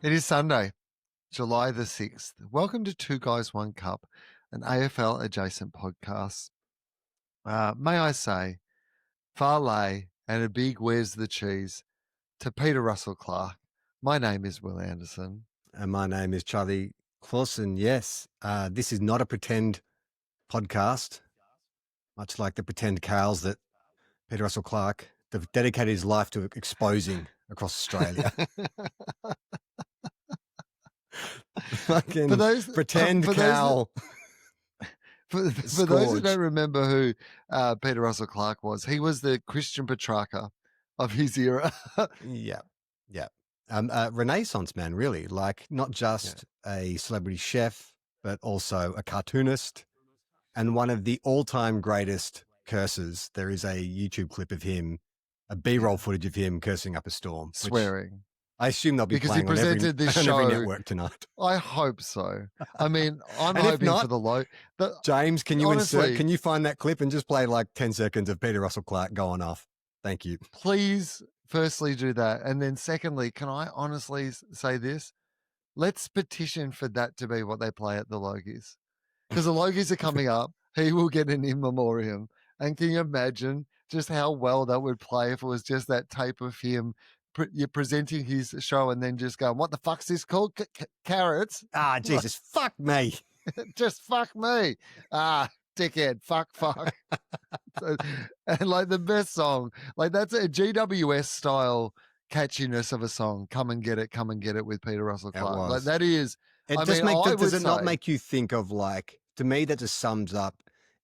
It is Sunday, July the 6th. Welcome to Two Guys, One Cup, an AFL adjacent podcast. May I say, far lay and a big where's the cheese to Peter Russell Clark. My name is Will Anderson. And my name is Charlie Clausen. Yes, this is not a pretend podcast, much like the pretend cows that Peter Russell Clark dedicated his life to exposing across Australia. Fucking pretend cow. For those who don't remember who Peter Russell Clark was, he was the Christian Petrarca of his era. Yeah. Renaissance man, really. Like not just a celebrity chef, but also a cartoonist and one of the all-time greatest cursors. There is a YouTube clip of him, a B-roll footage of him cursing up a storm. Swearing. I assume they'll be because playing he presented this show on every network tonight. I hope so. I mean, I'm hoping not, for the low. James, can you Can you find that clip and just play like 10 seconds of Peter Russell Clark going off? Thank you. Please, firstly, do that, and then secondly, can I honestly say this? Let's petition for that to be what they play at the Logies, because the Logies are coming up. He will get an in memoriam, and can you imagine just how well that would play if it was just that tape of him? You're presenting his show and then just going, what the fuck's this called? Carrots? Ah, Jesus, fuck me. Just fuck me. Ah, dickhead, fuck. And like the best song, like that's a GWS style catchiness of a song. Come and get it with Peter Russell Clark. Like that is. Does it not make you think of like, to me, that just sums up,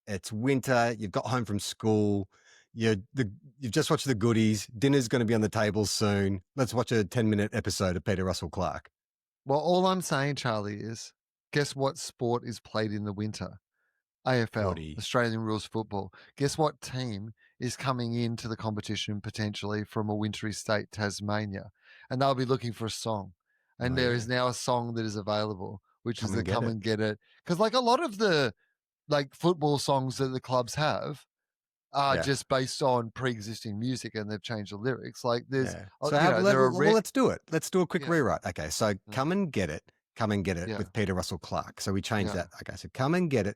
it's winter, you've got home from school, you've just watched the goodies. Dinner's going to be on the table soon. Let's watch a 10-minute episode of Peter Russell Clark. Well, all I'm saying, Charlie, is guess what sport is played in the winter? AFL, Footy. Australian rules football. Guess what team is coming into the competition potentially from a wintry state, Tasmania? And they'll be looking for a song. And there is now a song that is available, which is the Come and Get It. Because like a lot of the like football songs that the clubs have, are just based on pre-existing music, and they've changed the lyrics. Like there's, let's do it. Let's do a quick rewrite. Okay, so come and get it with Peter Russell Clark. So we changed that. Okay, so come and get it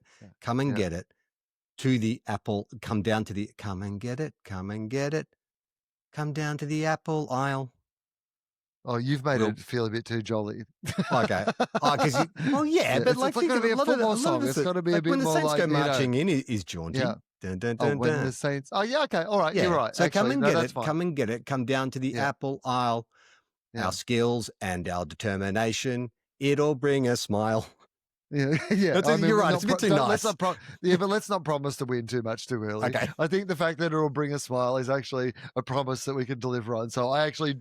to the apple. Come down to the come and get it. Come down to the apple aisle. Oh, you've made it feel a bit too jolly. Okay. But like, it's got to be a football song. It's got to be a bit when more the Saints like go marching in is jaunty. Yeah. Dun, dun, dun, when the Saints. Oh, yeah, okay. All right, you're right. So actually, come and get it. Come down to the apple aisle. Our skills and our determination, it'll bring a smile. Yeah. You're right. It's a bit too nice. But let's not promise to win too much too early. Okay. I think the fact that it'll bring a smile is actually a promise that we can deliver on. So I actually,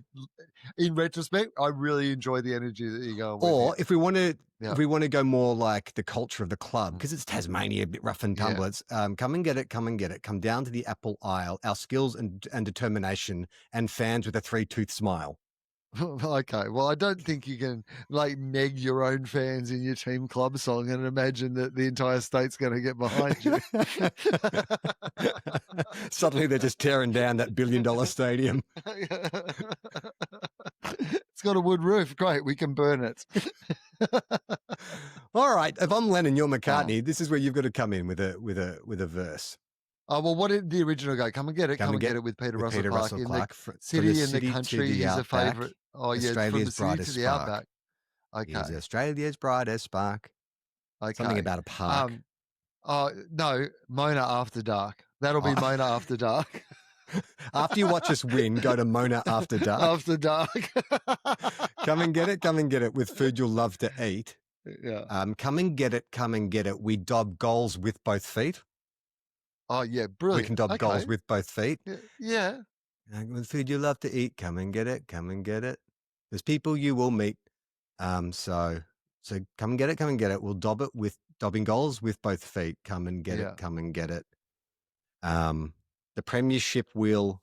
in retrospect, I really enjoy the energy that you're going with. Or if we want to go more like the culture of the club, because it's Tasmania, a bit rough and tumble. It's come and get it. Come down to the apple aisle. Our skills and determination, and fans with a 3-tooth smile. Okay, well, I don't think you can like neg your own fans in your team club song and imagine that the entire state's going to get behind you. Suddenly they're just tearing down that $1 billion stadium. It's got a wood roof. Great, we can burn it. All right, if I'm Lennon, you're McCartney. This is where you've got to come in with a verse. Oh, well, what did the original go? Come and get it. Come and get it with Peter Russell Clark. City in the country, he's a favourite. Oh, yeah, Australia's from the city to the outback. Okay. He's Australia's brightest spark. Okay. Something about a park. No, Mona After Dark. That'll be Mona After Dark. After you watch us win, go to Mona After Dark. After Dark. Come and get it with food you'll love to eat. Yeah. Come and get it. We dob goals with both feet. Oh, yeah, brilliant. We can dob goals with both feet. Yeah. With food you love to eat, come and get it. There's people you will meet. So come and get it. We'll dob it with dobbing goals with both feet. Come and get it. The premiership will,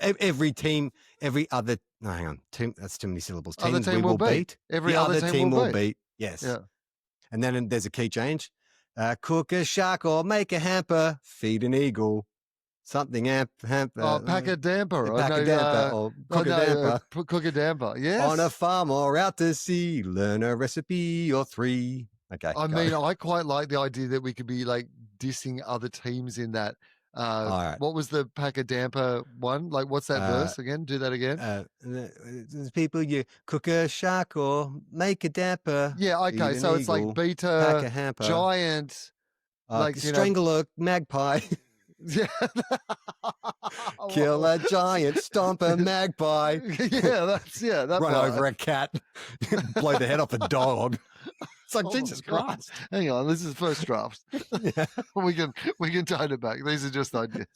every team, every other, no, hang on, team, that's too many syllables. Teams we will beat. Every other team will beat. Yes. Yeah. And then there's a key change. Cook a shark or make a hamper, feed an eagle. something pack-a-damper. pack-a-damper or cook-a-damper. Cook-a-damper, yes. On a farm or out to sea, learn a recipe or three. Okay. I mean, I quite like the idea that we could be like dissing other teams in that. All right. What was the pack-a-damper one? Like, what's that verse again? Do that again. There's people you cook a shark or make a damper. Yeah, okay. So it's like beat a giant, like strangle a magpie. Yeah. Kill a giant, stomp a magpie. Yeah, that run over a cat, blow the head off a dog. It's like, Jesus Christ. Hang on, this is first draft. Yeah. we can tone it back. These are just ideas.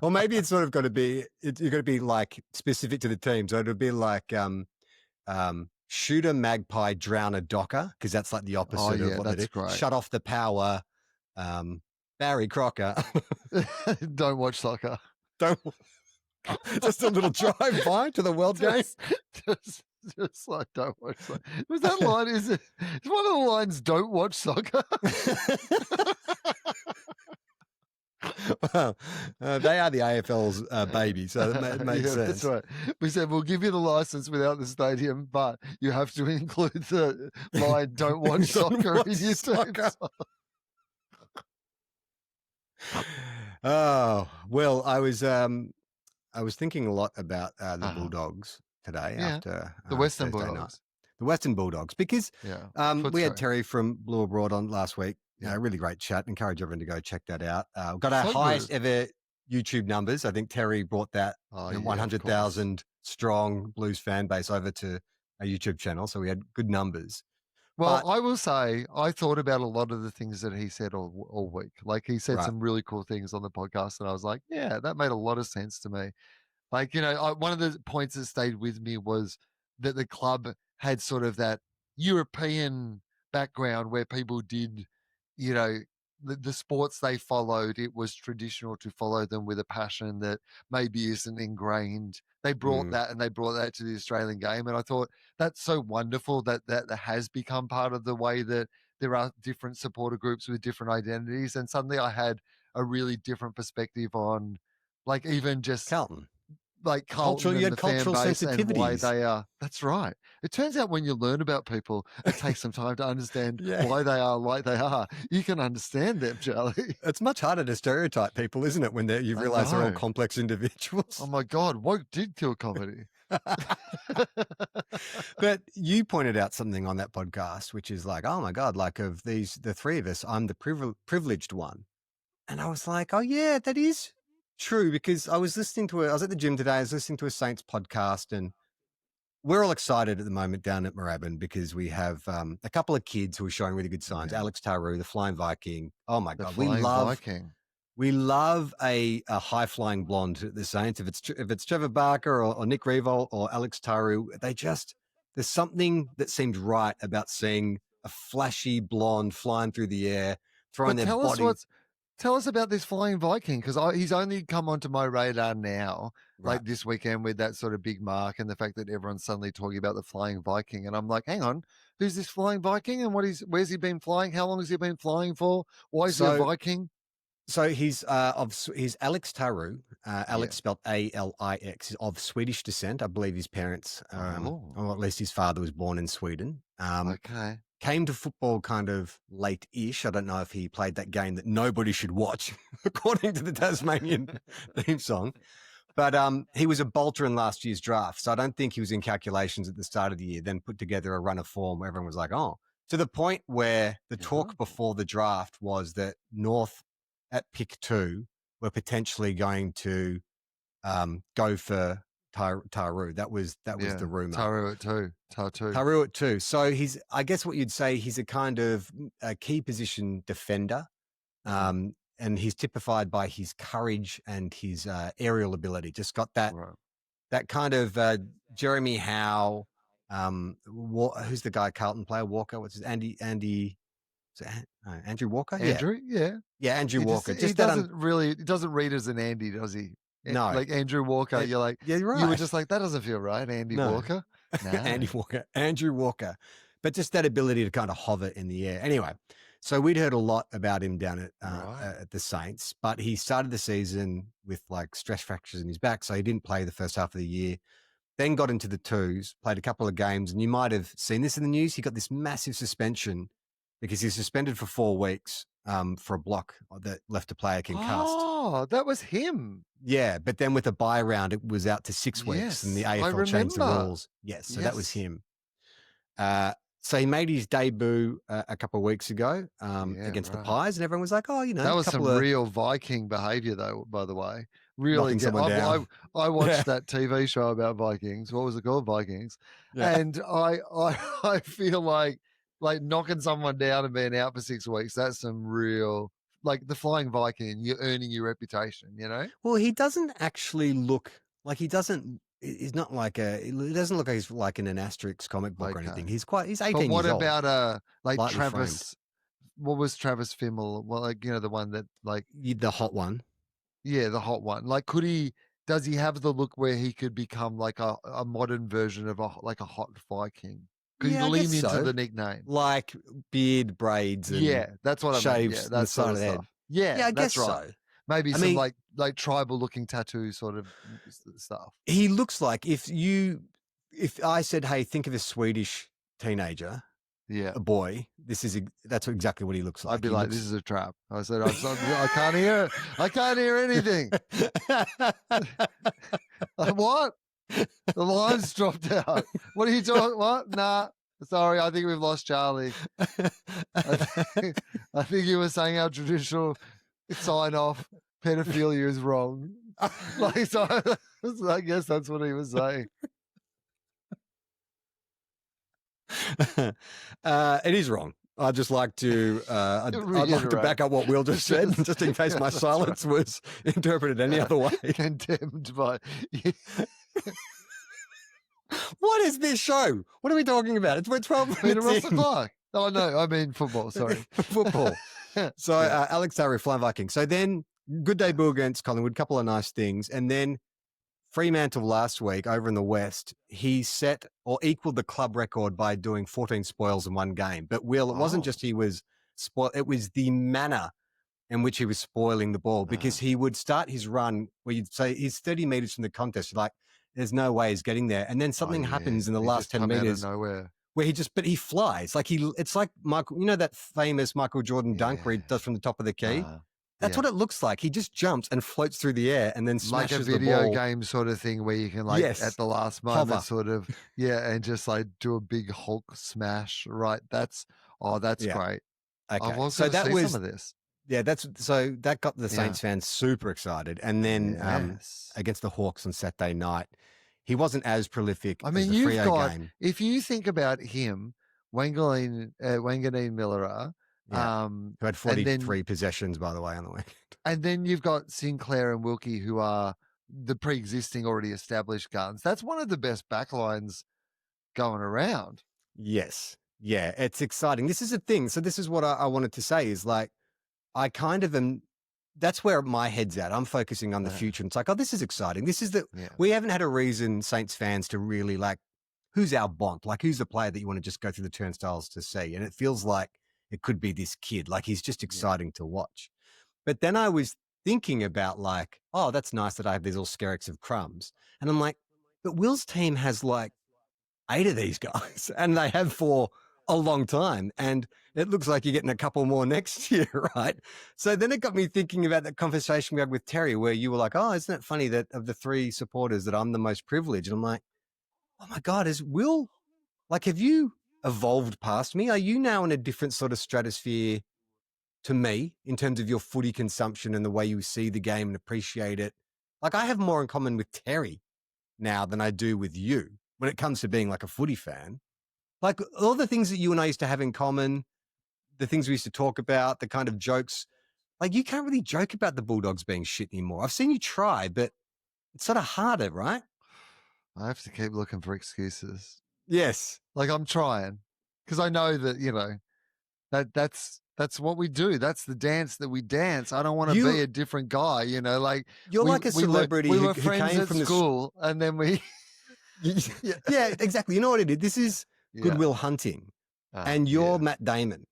Well, maybe it's sort of got to be, you've got to be like specific to the team. So it'll be like shoot a magpie, drown a docker, because that's like the opposite of what they do. Great. Shut off the power, Barry Crocker. Don't watch soccer. Just a little drive-by to the World Game. Just like, don't watch soccer. Was that line, is one of the lines, don't watch soccer? Well, they are the AFL's baby, so it makes sense. That's right. We said, we'll give you the license without the stadium, but you have to include the line, don't watch soccer in your soccer. Oh, well, I was thinking a lot about the Bulldogs today after the Western Thursday Bulldogs. night. The Western Bulldogs, because we had Terry from Blue Abroad on last week. Really great chat. Encourage everyone to go check that out. We've got our highest ever YouTube numbers. I think Terry brought that 100,000 strong Blues fan base over to our YouTube channel. So we had good numbers. Well, I will say, I thought about a lot of the things that he said all week. Like, he said some really cool things on the podcast, and I was like, yeah, that made a lot of sense to me. Like, one of the points that stayed with me was that the club had sort of that European background where people did, the sports they followed, it was traditional to follow them with a passion that maybe isn't ingrained. They brought that, and they brought that to the Australian game. And I thought that's so wonderful that has become part of the way that there are different supporter groups with different identities. And suddenly I had a really different perspective on, like, even just Carlton. Like Carlton, you had cultural sensitivities. And why they are. That's right. It turns out when you learn about people, it takes some time to understand why they are like they are. You can understand them, Charlie. It's much harder to stereotype people, isn't it, when you realise they're all complex individuals? Oh my God, woke did kill comedy. But you pointed out something on that podcast, which is like, oh my God, like of the three of us, I'm the privileged one. And I was like, oh yeah, that is true, because I was at the gym today, I was listening to a Saints podcast, and we're all excited at the moment down at Moorabbin because we have a couple of kids who are showing really good signs. Alex Taru, the Flying Viking. Oh my God, we love a high-flying blonde at the Saints. If it's Trevor Barker or Nick Revolt or Alex Taru, there's something that seemed right about seeing a flashy blonde flying through the air, throwing their body. Tell us about this Flying Viking, because he's only come onto my radar now, like this weekend with that sort of big mark and the fact that everyone's suddenly talking about the Flying Viking. And I'm like, hang on, who's this Flying Viking, and where's he been flying? How long has he been flying for? Why is he a Viking? So he's Alex Taru, Alex spelled Alix, of Swedish descent. I believe his parents, or at least his father, was born in Sweden. Okay. Came to football kind of late-ish. I don't know if he played that game that nobody should watch, according to the Tasmanian theme song. But he was a bolter in last year's draft, so I don't think he was in calculations at the start of the year, then put together a run of form where everyone was like, oh, to the point where the talk before the draft was that North at pick 2 were potentially going to go for Taru. That was the rumor. Taru at 2. So I guess what you'd say, he's a kind of a key position defender. And he's typified by his courage and his aerial ability. Just got that kind of Jeremy Howe. Who's the guy? Carlton player, Walker. What's his Andy? Andrew Walker. Andrew, yeah, Andrew Walker. He doesn't read as an Andy, does he? No, like Andrew Walker. You're like, yeah, you're right. You were just like, that doesn't feel right, Andy Walker. No. Andy Walker, Andrew Walker. But just that ability to kind of hover in the air. Anyway, So we'd heard a lot about him down at the Saints, but he started the season with like stress fractures in his back, so he didn't play the first half of the year. Then got into the twos, played a couple of games, and you might have seen this in the news. He got this massive suspension because he was suspended for 4 weeks for a block that left a player concussed. Oh, that was him. Yeah, but then with a bye round, it was out to 6 weeks, and the AFL changed the rules. Yes, so that was him. So he made his debut a couple of weeks ago against the Pies, and everyone was like, "Oh, that was some real Viking behavior, though. By the way, really, down. I watched that TV show about Vikings. What was it called, Vikings? Yeah. And I feel like knocking someone down and being out for 6 weeks. That's some real, like the Flying Viking. You're earning your reputation, you know. Well, he doesn't actually look like he doesn't. He's not like it doesn't look like he's like in an Asterix comic book or anything. He's 18 years old. But what about like Travis? What was Travis Fimmel? Well, like, you know, the one that like the hot one. Yeah, the hot one. Like, does he have the look where he could become like a modern version of a hot Viking? Could he lean into the nickname? Like beard, braids, and that's what I mean. Yeah, that's sort of stuff. Yeah, I guess right. So. Maybe some like tribal looking tattoo sort of stuff. He looks like if I said, "Hey, think of a Swedish teenager, a boy," that's exactly what he looks like. I'd be like, "This is a trap." I said, "I can't hear. I can't hear anything." What? The line's dropped out. What are you talking? What? Nah. Sorry, I think we've lost Charlie. I think you were saying our traditional sign off pedophilia is wrong. So I guess that's what he was saying. It is wrong. I'd just like to I'd like to back up what Will just said, just in case my silence was interpreted any other way. Condemned by What is this show? What are we talking about? We're 12 minutes in. Oh, no, I mean football, sorry. Football. So Alex Tarry, Flying Viking. So then good debut against Collingwood, couple of nice things. And then Fremantle last week over in the West, he set or equaled the club record by doing 14 spoils in one game. But Will, it wasn't just he was spoiled, it was the manner in which he was spoiling the ball, because he would start his run where you'd say he's 30 meters from the contest. You're like, there's no way he's getting there. And then something happens in the last 10 meters. Out of nowhere. Where but he flies. Like it's like Michael, you know, that famous Michael Jordan dunk where he does from the top of the key? That's what it looks like. He just jumps and floats through the air and then smashes the ball. Like a video game sort of thing where you can at the last moment hover. Sort of, and just like do a big Hulk smash, right? That's great. Okay. So that was some of this. Yeah, so that got the Saints fans super excited. And then against the Hawks on Saturday night, he wasn't as prolific as the Freo game. If you think about him, Wanganeen Miller, who had 43 possessions, by the way, on the weekend. And then you've got Sinclair and Wilkie, who are the pre-existing, already established guns. That's one of the best backlines going around. Yes. Yeah, it's exciting. This is a thing. So this is what I wanted to say is like, I kind of am, that's where my head's at. I'm focusing on the future. And it's like, oh, this is exciting. This is we haven't had a reason, Saints fans, to really like, who's our Bont? Like, who's the player that you want to just go through the turnstiles to see? And it feels like it could be this kid. Like, he's just exciting to watch. But then I was thinking about like, oh, that's nice that I have these little skerricks of crumbs. And I'm like, but Will's team has like 8 of these guys, and they have for a long time. And it looks like you're getting a couple more next year, right? So then it got me thinking about that conversation we had with Terry, where you were like, oh, isn't it funny that of the 3 supporters that I'm the most privileged? And I'm like, oh my God, is Will, like, have you evolved past me? Are you now in a different sort of stratosphere to me in terms of your footy consumption and the way you see the game and appreciate it? Like, I have more in common with Terry now than I do with you when it comes to being like a footy fan. Like, all the things that you and I used to have in common, the things we used to talk about, the kind of jokes, like, you can't really joke about the Bulldogs being shit anymore. I've seen you try, but it's sort of harder, right? I have to keep looking for excuses. Yes. Like, I'm trying, because I know that, you know, that's what we do. That's the dance that we dance. I don't want to be a different guy, you know, like you're like a celebrity we were friends at school and then we yeah, exactly. You know what it is? This is Goodwill Hunting, and you're Matt Damon.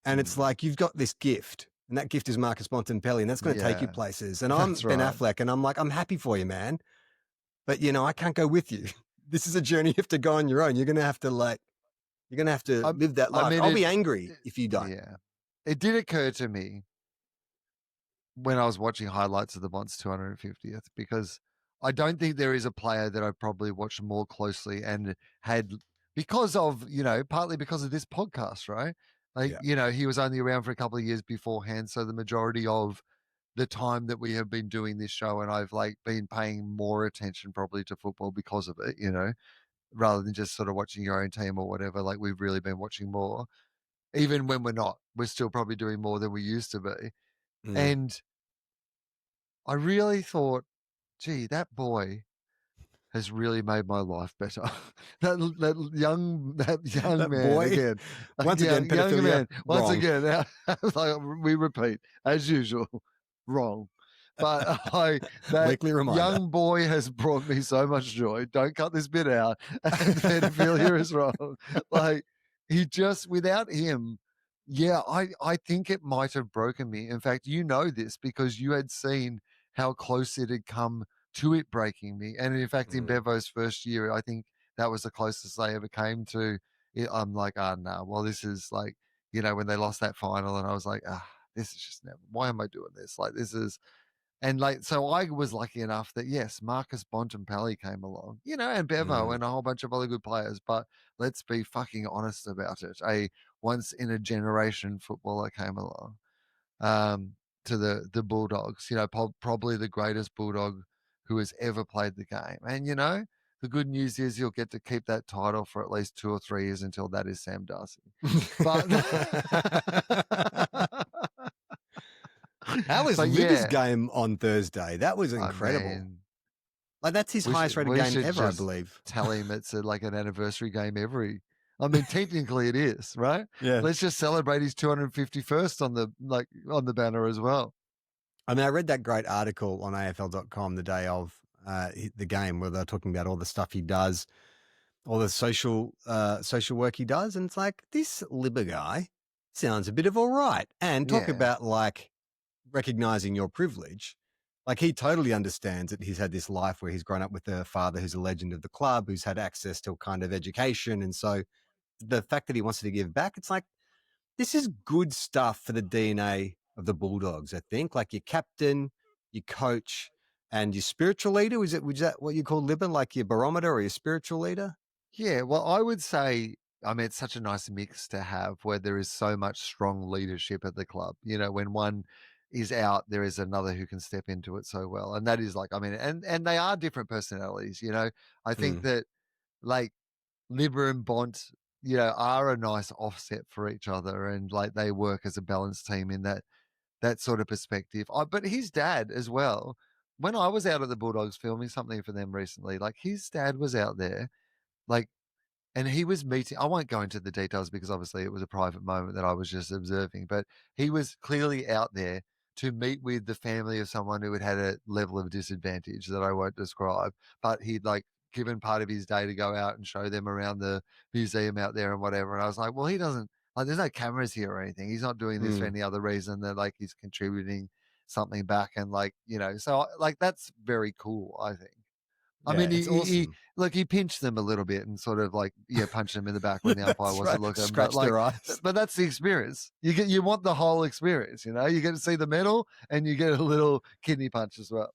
And it's like, you've got this gift, and that gift is Marcus Bontempelli, and that's going to take you places. And I'm Ben Affleck, and I'm like, I'm happy for you, man. But, I can't go with you. This is a journey you have to go on your own. You're going to have to live that life. I'll be angry if you don't. Yeah. It did occur to me when I was watching highlights of the Bont's 250th, because I don't think there is a player that I've probably watched more closely and had, because of, partly because of this podcast, right? He was only around for a couple of years beforehand. So the majority of the time that we have been doing this show, and I've been paying more attention probably to football because of it, rather than just sort of watching your own team or whatever. We've really been watching more. Even when we're not, we're still probably doing more than we used to be. And I really thought, gee, that boy has really made my life better. that young that man boy, again. Once again, pedophilia, young man. Once wrong. again, we repeat as usual, wrong. But Weekly reminder. Young boy has brought me so much joy. Don't cut this bit out. And pedophilia is wrong. He just, without him, I think it might have broken me. In fact, you know this because you had seen how close it had come to it breaking me. And in fact, in Bevo's first year, I think that was the closest they ever came to it. I'm like, no. Well, this is when they lost that final, and I was like, this is just never, why am I doing this? This is, and so I was lucky enough that, yes, Marcus Bontempelli came along, and Bevo and a whole bunch of other good players. But let's be fucking honest about it. A once in a generation footballer came along to the Bulldogs, probably the greatest Bulldog who has ever played the game. And, the good news is he'll get to keep that title for at least 2 or 3 years until that is Sam Darcy. But how was Libby's game on Thursday? That was incredible. That's his highest rated game ever, I believe. Tell him it's an anniversary game every. I mean, technically it is, right? Yeah. Let's just celebrate his 251st on the banner as well. I mean, I read that great article on AFL.com the day of the game where they're talking about all the stuff he does, all the social work he does. And it's like, this Libba guy sounds a bit of all right. And talk about recognizing your privilege. He totally understands that he's had this life where he's grown up with a father who's a legend of the club, who's had access to a kind of education. And so the fact that he wants to give back, it's like, this is good stuff for the DNA of the Bulldogs, I think. Your captain, your coach, and your spiritual leader. Was that what you call Libban? Your barometer or your spiritual leader? Yeah, well, I would say, I mean, it's such a nice mix to have where there is so much strong leadership at the club. When one is out, there is another who can step into it so well. And that is and they are different personalities, I think that Libba and Bont, are a nice offset for each other, and they work as a balanced team in that sort of perspective. But his dad as well, when I was out at the Bulldogs filming something for them recently, his dad was out there, and he was meeting, I won't go into the details because obviously it was a private moment that I was just observing, but he was clearly out there to meet with the family of someone who had a level of disadvantage that I won't describe, but he'd given part of his day to go out and show them around the museum out there and whatever. And I was like, well, he doesn't, there's no cameras here or anything. He's not doing this for any other reason than he's contributing something back. And so that's very cool, I think. I mean, awesome. He pinched them a little bit and sort of punched them in the back when the umpire wasn't looking. Scratched their eyes. But that's the experience. You want the whole experience, You get to see the medal and you get a little kidney punch as well.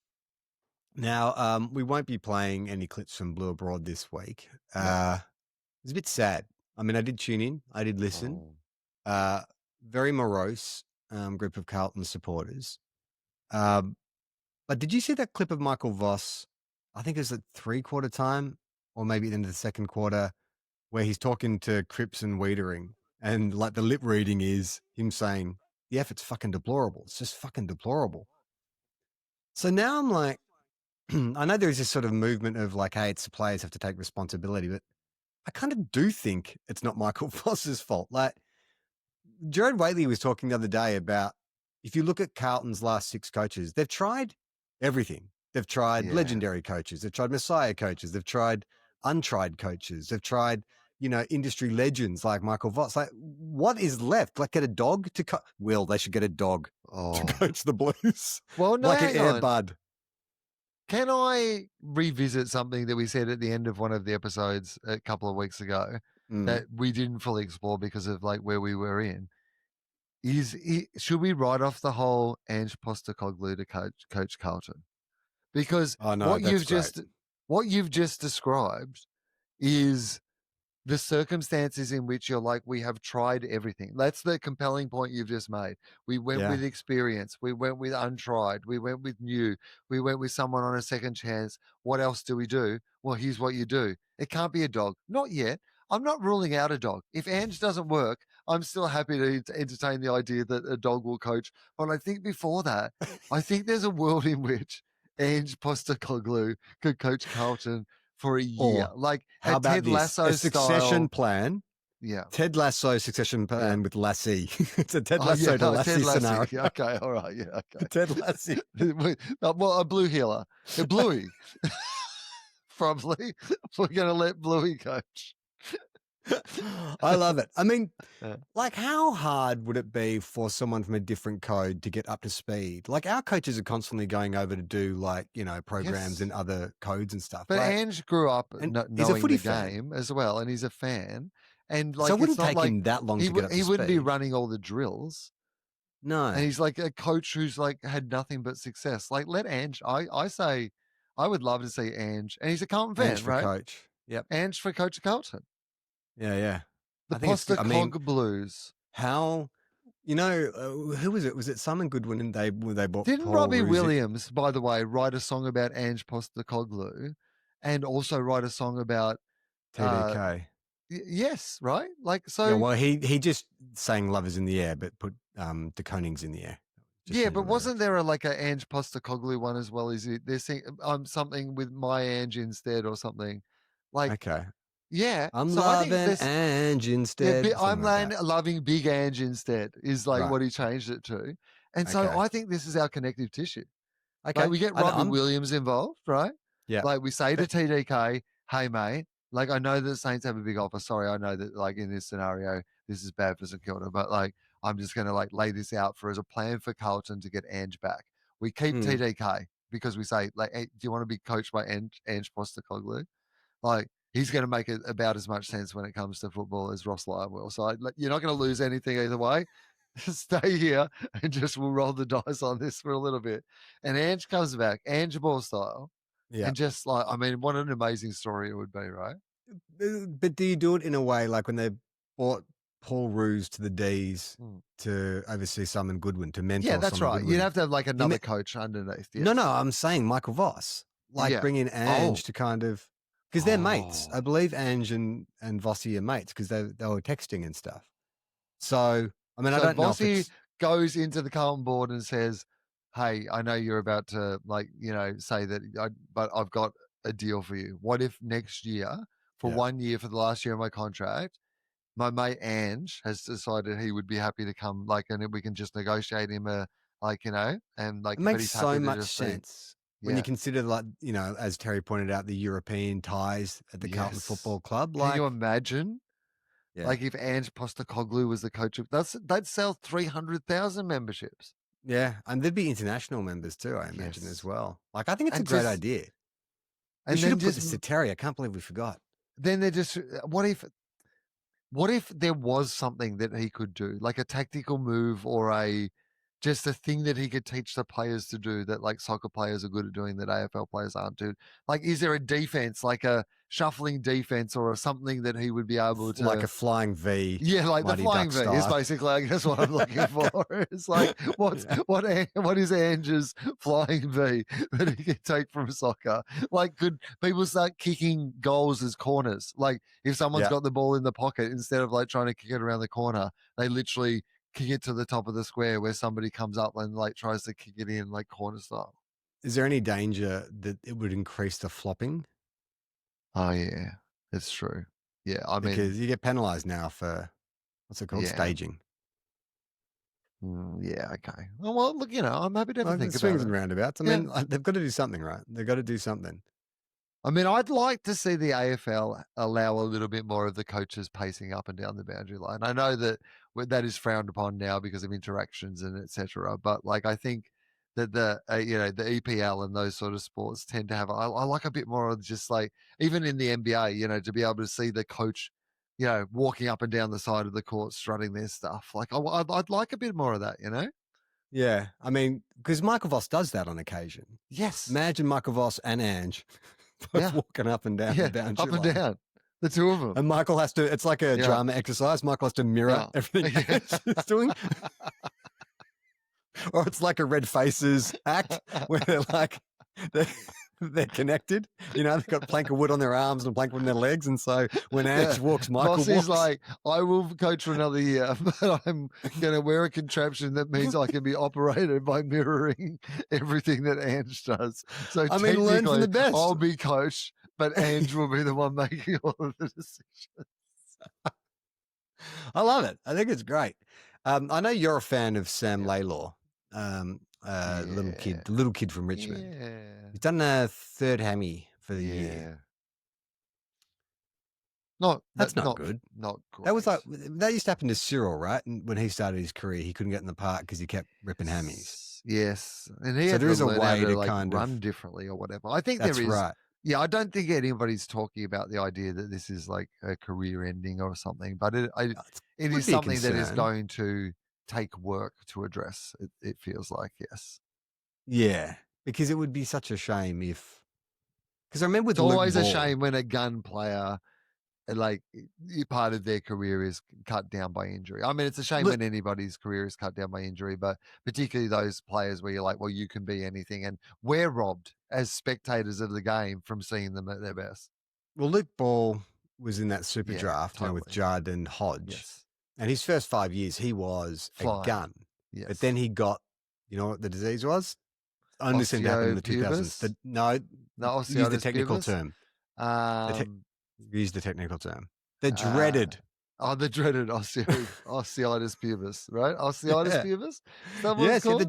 Now, we won't be playing any clips from Blue Abroad this week. It's a bit sad. I mean, I did tune in. I did listen. Very morose group of Carlton supporters. But did you see that clip of Michael Voss? I think it was at 3/4 time, or maybe at the end of the second quarter, where he's talking to Cripps and Wiedering, and the lip reading is him saying, the effort's fucking deplorable. It's just fucking deplorable. So now I'm like, I know there's this sort of movement of hey, it's the players have to take responsibility, but I kind of do think it's not Michael Voss's fault. Jared Waitley was talking the other day about, if you look at Carlton's last 6 coaches, they've tried everything. They've tried legendary coaches. They've tried Messiah coaches. They've tried untried coaches. They've tried, industry legends like Michael Voss. Like, what is left? Like, get a dog to they should get a dog to coach the Blues. Well, no, like an hang Air on. Bud. Can I revisit something that we said at the end of one of the episodes a couple of weeks ago that we didn't fully explore because of like where we were in? Should we write off the whole Ange Postecoglou to coach Carlton? Because Oh no, what that's great. what you've just described is the circumstances in which you're like, we have tried everything. That's the compelling point you've just made. We went with experience. We went with untried. We went with new. We went with someone on a second chance. What else do we do? Well, here's what you do. It can't be a dog. Not yet. I'm not ruling out a dog. If Ange doesn't work, I'm still happy to entertain the idea that a dog will coach. But I think before that, I think there's a world in which Ange Postecoglou could coach Carlton for a year. Or like how a about Ted Lasso a succession style plan? Yeah. Ted Lasso succession plan with Lassie. It's a Ted Lasso to Lassie Ted scenario. Yeah, okay, all right, yeah, okay. Ted Lassie. Well, a blue healer. A Bluey. Probably. We're going to let Bluey coach. I love it. I mean, like, how hard would it be for someone from a different code to get up to speed? Like, our coaches are constantly going over to do, like, programs in other codes and stuff. But like, Ange grew up he's a knowing footy the game as well, and he's a fan. And like, so it wouldn't it's not take like him that long to get up to he wouldn't be speed. running all the drills. No. And he's like a coach who's like had nothing but success. Like, let Ange. I say, I would love to see Ange, and he's a Carlton fan, Ange for right? coach. Yep. Ange for coach of Carlton. Yeah. The Postacog Blues. How, who was it? Was it Simon Goodwin and they bought Didn't Paul Robbie Ruzic? Williams, by the way, write a song about Ange Postecoglou and also write a song about TDK? Yes, right? Like, so. Yeah, well, he just sang "Love Is in the Air," but put "The Conings" in the air. Yeah, but wasn't there like a Ange Postecoglou one as well? Is it there's something with my Ange instead or something? Like, okay. Yeah, I'm so loving I think Ange instead. Yeah, I'm loving Big Ange instead is like what he changed it to, and so I think this is our connective tissue. Okay, like we get Robbie Williams involved, right? Yeah, like we say to TDK, "Hey mate, like I know that the Saints have a big offer. Sorry, I know that like in this scenario, this is bad for St Kilda, but like I'm just going to like lay this out for as a plan for Carlton to get Ange back. We keep TDK because we say like, hey, do you want to be coached by Ange Postecoglou? Like." He's going to make it about as much sense when it comes to football as Ross Lyon will. So you're not going to lose anything either way. Stay here and just we'll roll the dice on this for a little bit. And Ange comes back, Ange ball style. Yeah. And just like, I mean, what an amazing story it would be, right? But do you do it in a way like when they bought Paul Roos to the D's to oversee Simon Goodwin, to mentor that's Simon right. Goodwin? You'd have to have like another coach underneath. Yes. No, I'm saying Michael Voss. Like bring in Ange to kind of... Because they're mates. I believe Ange and Vossi are mates because they were texting and stuff. So, I mean, I don't know if Vossi goes into the Carlton board and says, hey, I know you're about to say that, but I've got a deal for you. What if next year, for 1 year, for the last year of my contract, my mate Ange has decided he would be happy to come, and we can just negotiate him and it makes so much sense. When you consider, as Terry pointed out, the European ties at the Carlton Football Club. Can you imagine? Yeah. Like if Ange Postecoglou was the coach of they'd sell 300,000 memberships. Yeah, and there'd be international members too, I imagine, as well. Like, I think it's a great idea. We should have put this to Terry. I can't believe we forgot. Then they're just what if there was something that he could do, like a tactical move or just a thing that he could teach the players to do that like soccer players are good at doing that AFL players aren't doing? Like, is there a defense, like a shuffling defense or something that he would be able to... Like a flying V. Yeah, like the flying V is basically, I guess, what I'm looking for. It's like, what is Ange's flying V that he can take from soccer? Like, could people start kicking goals as corners? Like, if someone's got the ball in the pocket, instead of like trying to kick it around the corner, they literally... kick it to the top of the square where somebody comes up and like tries to kick it in like corner style. Is there any danger that it would increase the flopping? Oh yeah, it's true. Yeah, I mean, because you get penalised now for what's it called, staging. Yeah, okay. Well, look, I'm happy to have a think about it. Swings and roundabouts. I mean, they've got to do something, right? They've got to do something. I mean, I'd like to see the AFL allow a little bit more of the coaches pacing up and down the boundary line. I know that that is frowned upon now because of interactions and etc. But like, I think that the EPL and those sort of sports tend to have. I like a bit more of just like even in the NBA, to be able to see the coach, walking up and down the side of the court strutting their stuff. Like I'd like a bit more of that. Yeah, I mean, because Michael Voss does that on occasion. Yes. Imagine Michael Voss and Ange both walking up and down the boundary up and line. down. The two of them. And Michael has to, it's like a drama exercise. Michael has to mirror everything Ange is doing. Or it's like a Red Faces act where they're like, they're connected. They've got a plank of wood on their arms and a plank of wood on their legs. And so when Ange walks, Michael walks. He's like, I will coach for another year, but I'm going to wear a contraption that means I can be operated by mirroring everything that Ange does. So learn from the best. I'll be coach, but Ange will be the one making all of the decisions. I love it. I think it's great. I know you're a fan of Sam Laylaw. The little kid from Richmond. Yeah. He's done a third hammy for the year. That's not good. Not great. That was that used to happen to Cyril, right? And when he started his career, he couldn't get in the park because he kept ripping hammies. Yes, and there is a way to run differently or whatever. I think there is. Right. Yeah, I don't think anybody's talking about the idea that this is like a career ending or something, but it is something that is going to take work to address. It feels like, yes. Yeah, because it would be such a shame because I remember with it's always a shame when a gun player, like, part of their career is cut down by injury. I mean, it's a shame when anybody's career is cut down by injury, but particularly those players where you're like, well, you can be anything, and we're robbed as spectators of the game from seeing them at their best. Well, Luke Ball was in that super draft with Judd and Hodge. Yes. And his first 5 years, he was a gun. Yes. But then he got, you know what the disease was? Only seemed to happen in the 2000s. Use the technical term. Use the technical term. The dreaded. The dreaded osteitis pubis, right? Osteitis pubis? Yes, the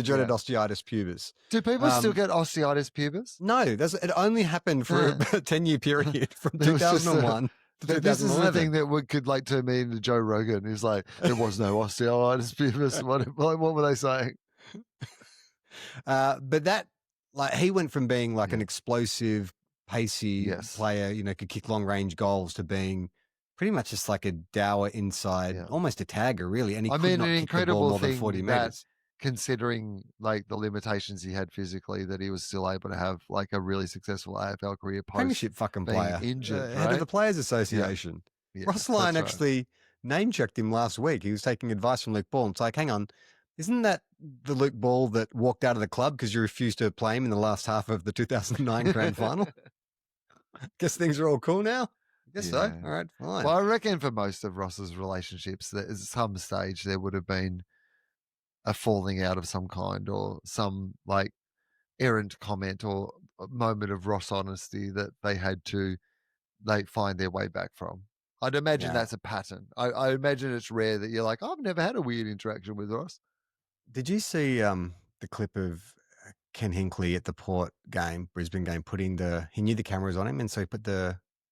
dreaded osteitis pubis. Do people still get osteitis pubis? No, it only happened for a 10-year period from 2001. This is the thing that could like turn me into Joe Rogan. He's like, there was no osteitis pubis. What were they saying? But that, like, he went from being like an explosive, pacey player, could kick long range goals, to being pretty much just like a dour inside, almost a tagger, really. And he could not kick the ball more than 40 meters. Considering like the limitations he had physically, that he was still able to have like a really successful AFL career post Premiership fucking player, injured, head of the Players Association. Yeah. Ross Lyon actually name checked him last week. He was taking advice from Luke Ball. And it's like, hang on, isn't that the Luke Ball that walked out of the club because you refused to play him in the last half of the 2009 grand final? Guess things are all cool now. I guess so. All right, fine. Well, I reckon for most of Ross's relationships, that at some stage there would have been a falling out of some kind, or some like errant comment or a moment of Ross honesty that they had to find their way back from. I'd imagine that's a pattern. I imagine it's rare that you're like, I've never had a weird interaction with Ross. Did you see the clip of Ken Hinkley at the Port game, Brisbane game, he knew the camera was on him, and so he put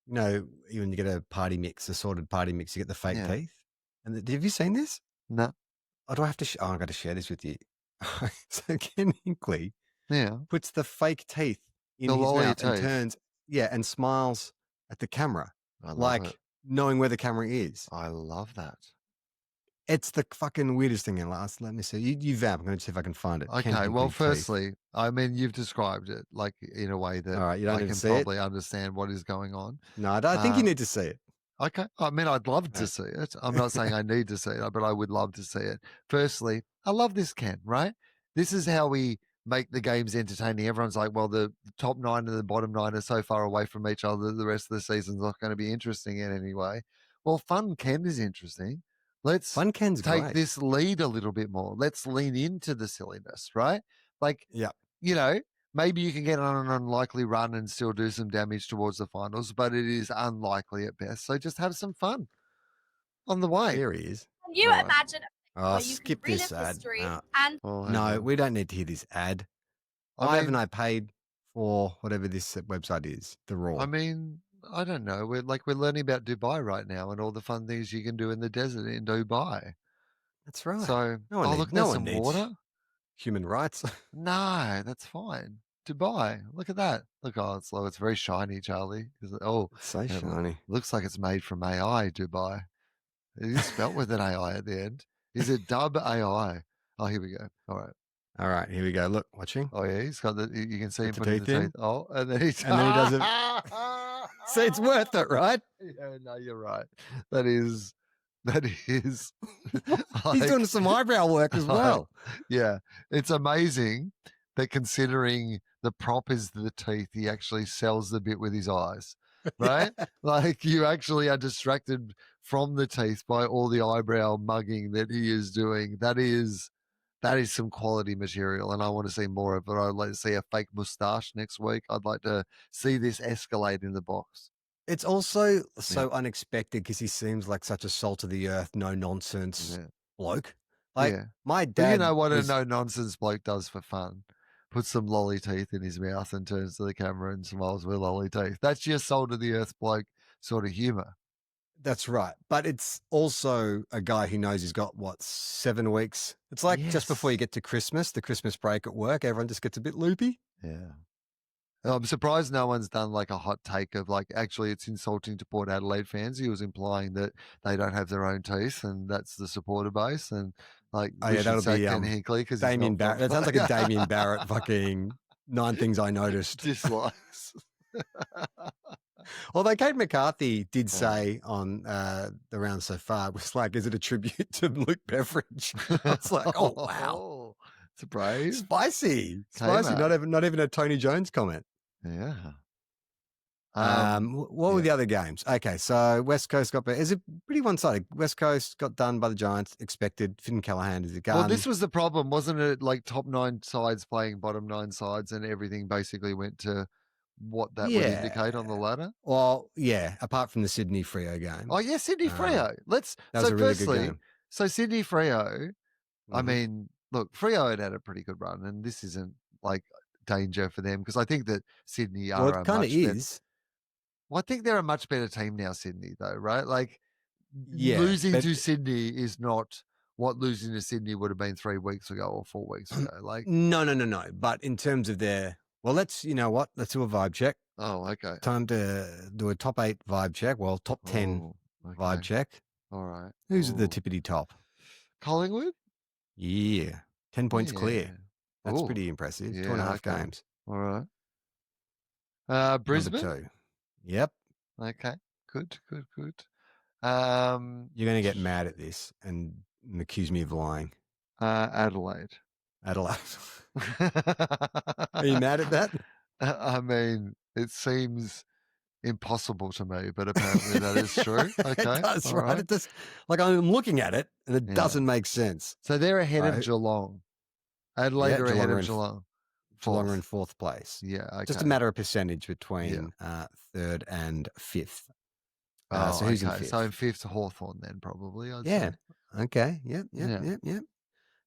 when you get a party mix, a sorted party mix, you get the fake teeth. And have you seen this? No. Oh, do I have to? I've got to share this with you. So Ken Hinkley puts the fake teeth in his mouth and turns, and smiles at the camera, knowing where the camera is. I love that. It's the fucking weirdest thing in last. Let me see. You vamp. I'm going to see if I can find it. Okay. Well, firstly, I mean, you've described it like in a way that I can probably understand what is going on. No, I think you need to see it. Okay. I mean, I'd love to see it. I'm not saying I need to see it, but I would love to see it. Firstly, I love this, Ken, right? This is how we make the games entertaining. Everyone's like, well, the top 9 and the bottom 9 are so far away from each other, the rest of the season's not going to be interesting in any way. Well, Fun Ken is interesting. Let's take this lead a little bit more. Let's lean into the silliness, right? Like, maybe you can get on an unlikely run and still do some damage towards the finals, but it is unlikely at best. So just have some fun on the way. Here he is. Can you imagine? Skip this ad. And no, we don't need to hear this ad. Why haven't I paid or whatever this website is, the Raw. I mean, I don't know. We're learning about Dubai right now and all the fun things you can do in the desert in Dubai. That's right. So, look, No there's one some needs water. human rights. No, that's fine. Dubai, look at that. Look, it's very shiny, Charlie. Oh, It's so and shiny. looks like it's made from AI, Dubai. It is spelt with an AI at the end. Is it Dub AI? Oh, here we go. All right. All right, here we go. Look, watching. Oh yeah, he's got you can see Get him the putting teeth the teeth. in. Oh, and then he's And then he does it. See, it's worth it, right? Yeah, no, you're right. That is He's like, doing some eyebrow work as well. Yeah, it's amazing that considering the prop is the teeth, he actually sells the bit with his eyes, right? Yeah. Like you actually are distracted from the teeth by all the eyebrow mugging that he is doing. That is some quality material, and I want to see more of it. I'd like to see a fake mustache next week. I'd like to see this escalate in the box. It's also so unexpected because he seems like such a salt of the earth, no nonsense bloke. Like my dad. But you know what a no nonsense bloke does for fun? Puts some lolly teeth in his mouth and turns to the camera and smiles with lolly teeth. That's your salt of the earth bloke sort of humor. That's right. But it's also a guy who knows he's got, 7 weeks? It's like just before you get to Christmas, the Christmas break at work, everyone just gets a bit loopy. Yeah. I'm surprised no one's done like a hot take of like, actually, it's insulting to Port Adelaide fans. He was implying that they don't have their own teeth and that's the supporter base. And like, we should say Ken Hinkley because Damien Barrett. That sounds like a Damien Barrett fucking 9 things I noticed. Dislikes. Although Kate McCarthy did say on the round so far, was like, is it a tribute to Luke Beveridge? I was like, oh, wow. It's brave. Spicy. Not even a Tony Jones comment. Yeah. What were the other games? Okay, so West Coast is it pretty one-sided? West Coast got done by the Giants, expected. Finn Callahan is a gun. Well, this was the problem, wasn't it? Like top 9 sides playing bottom 9 sides and everything basically went to what that would indicate on the ladder? Well, yeah, apart from the Sydney Freo game. Oh, yeah, Sydney Freo. That was a really good game. So Sydney Freo, I mean, look, Freo had a pretty good run, and this isn't like danger for them because I think that Sydney are well, it kind of is. Well, I think they're a much better team now, Sydney, though, right? Like, losing to Sydney is not what losing to Sydney would have been 3 weeks ago or 4 weeks ago. Like, no. But in terms of let's do a vibe check. Oh, okay. Time to do a top 8 vibe check. Well, top 10 vibe check. All right. Who's at the tippity top? Collingwood? Yeah. 10 points clear. That's pretty impressive. 2.5 games. All right. Brisbane? Number 2. Yep. Okay. Good. You're going to get mad at this and accuse me of lying. Adelaide. Are you mad at that? I mean, it seems impossible to me, but apparently that is true. Okay. It does, right? It does. Like, I'm looking at it and it doesn't make sense. So they're ahead of Geelong. Adelaide are ahead of Geelong. Geelong are in 4th place. Yeah. Okay. Just a matter of percentage between 3rd and 5th. So who's in 5th? So in 5th, Hawthorn then probably. I'd say. Okay. Yep.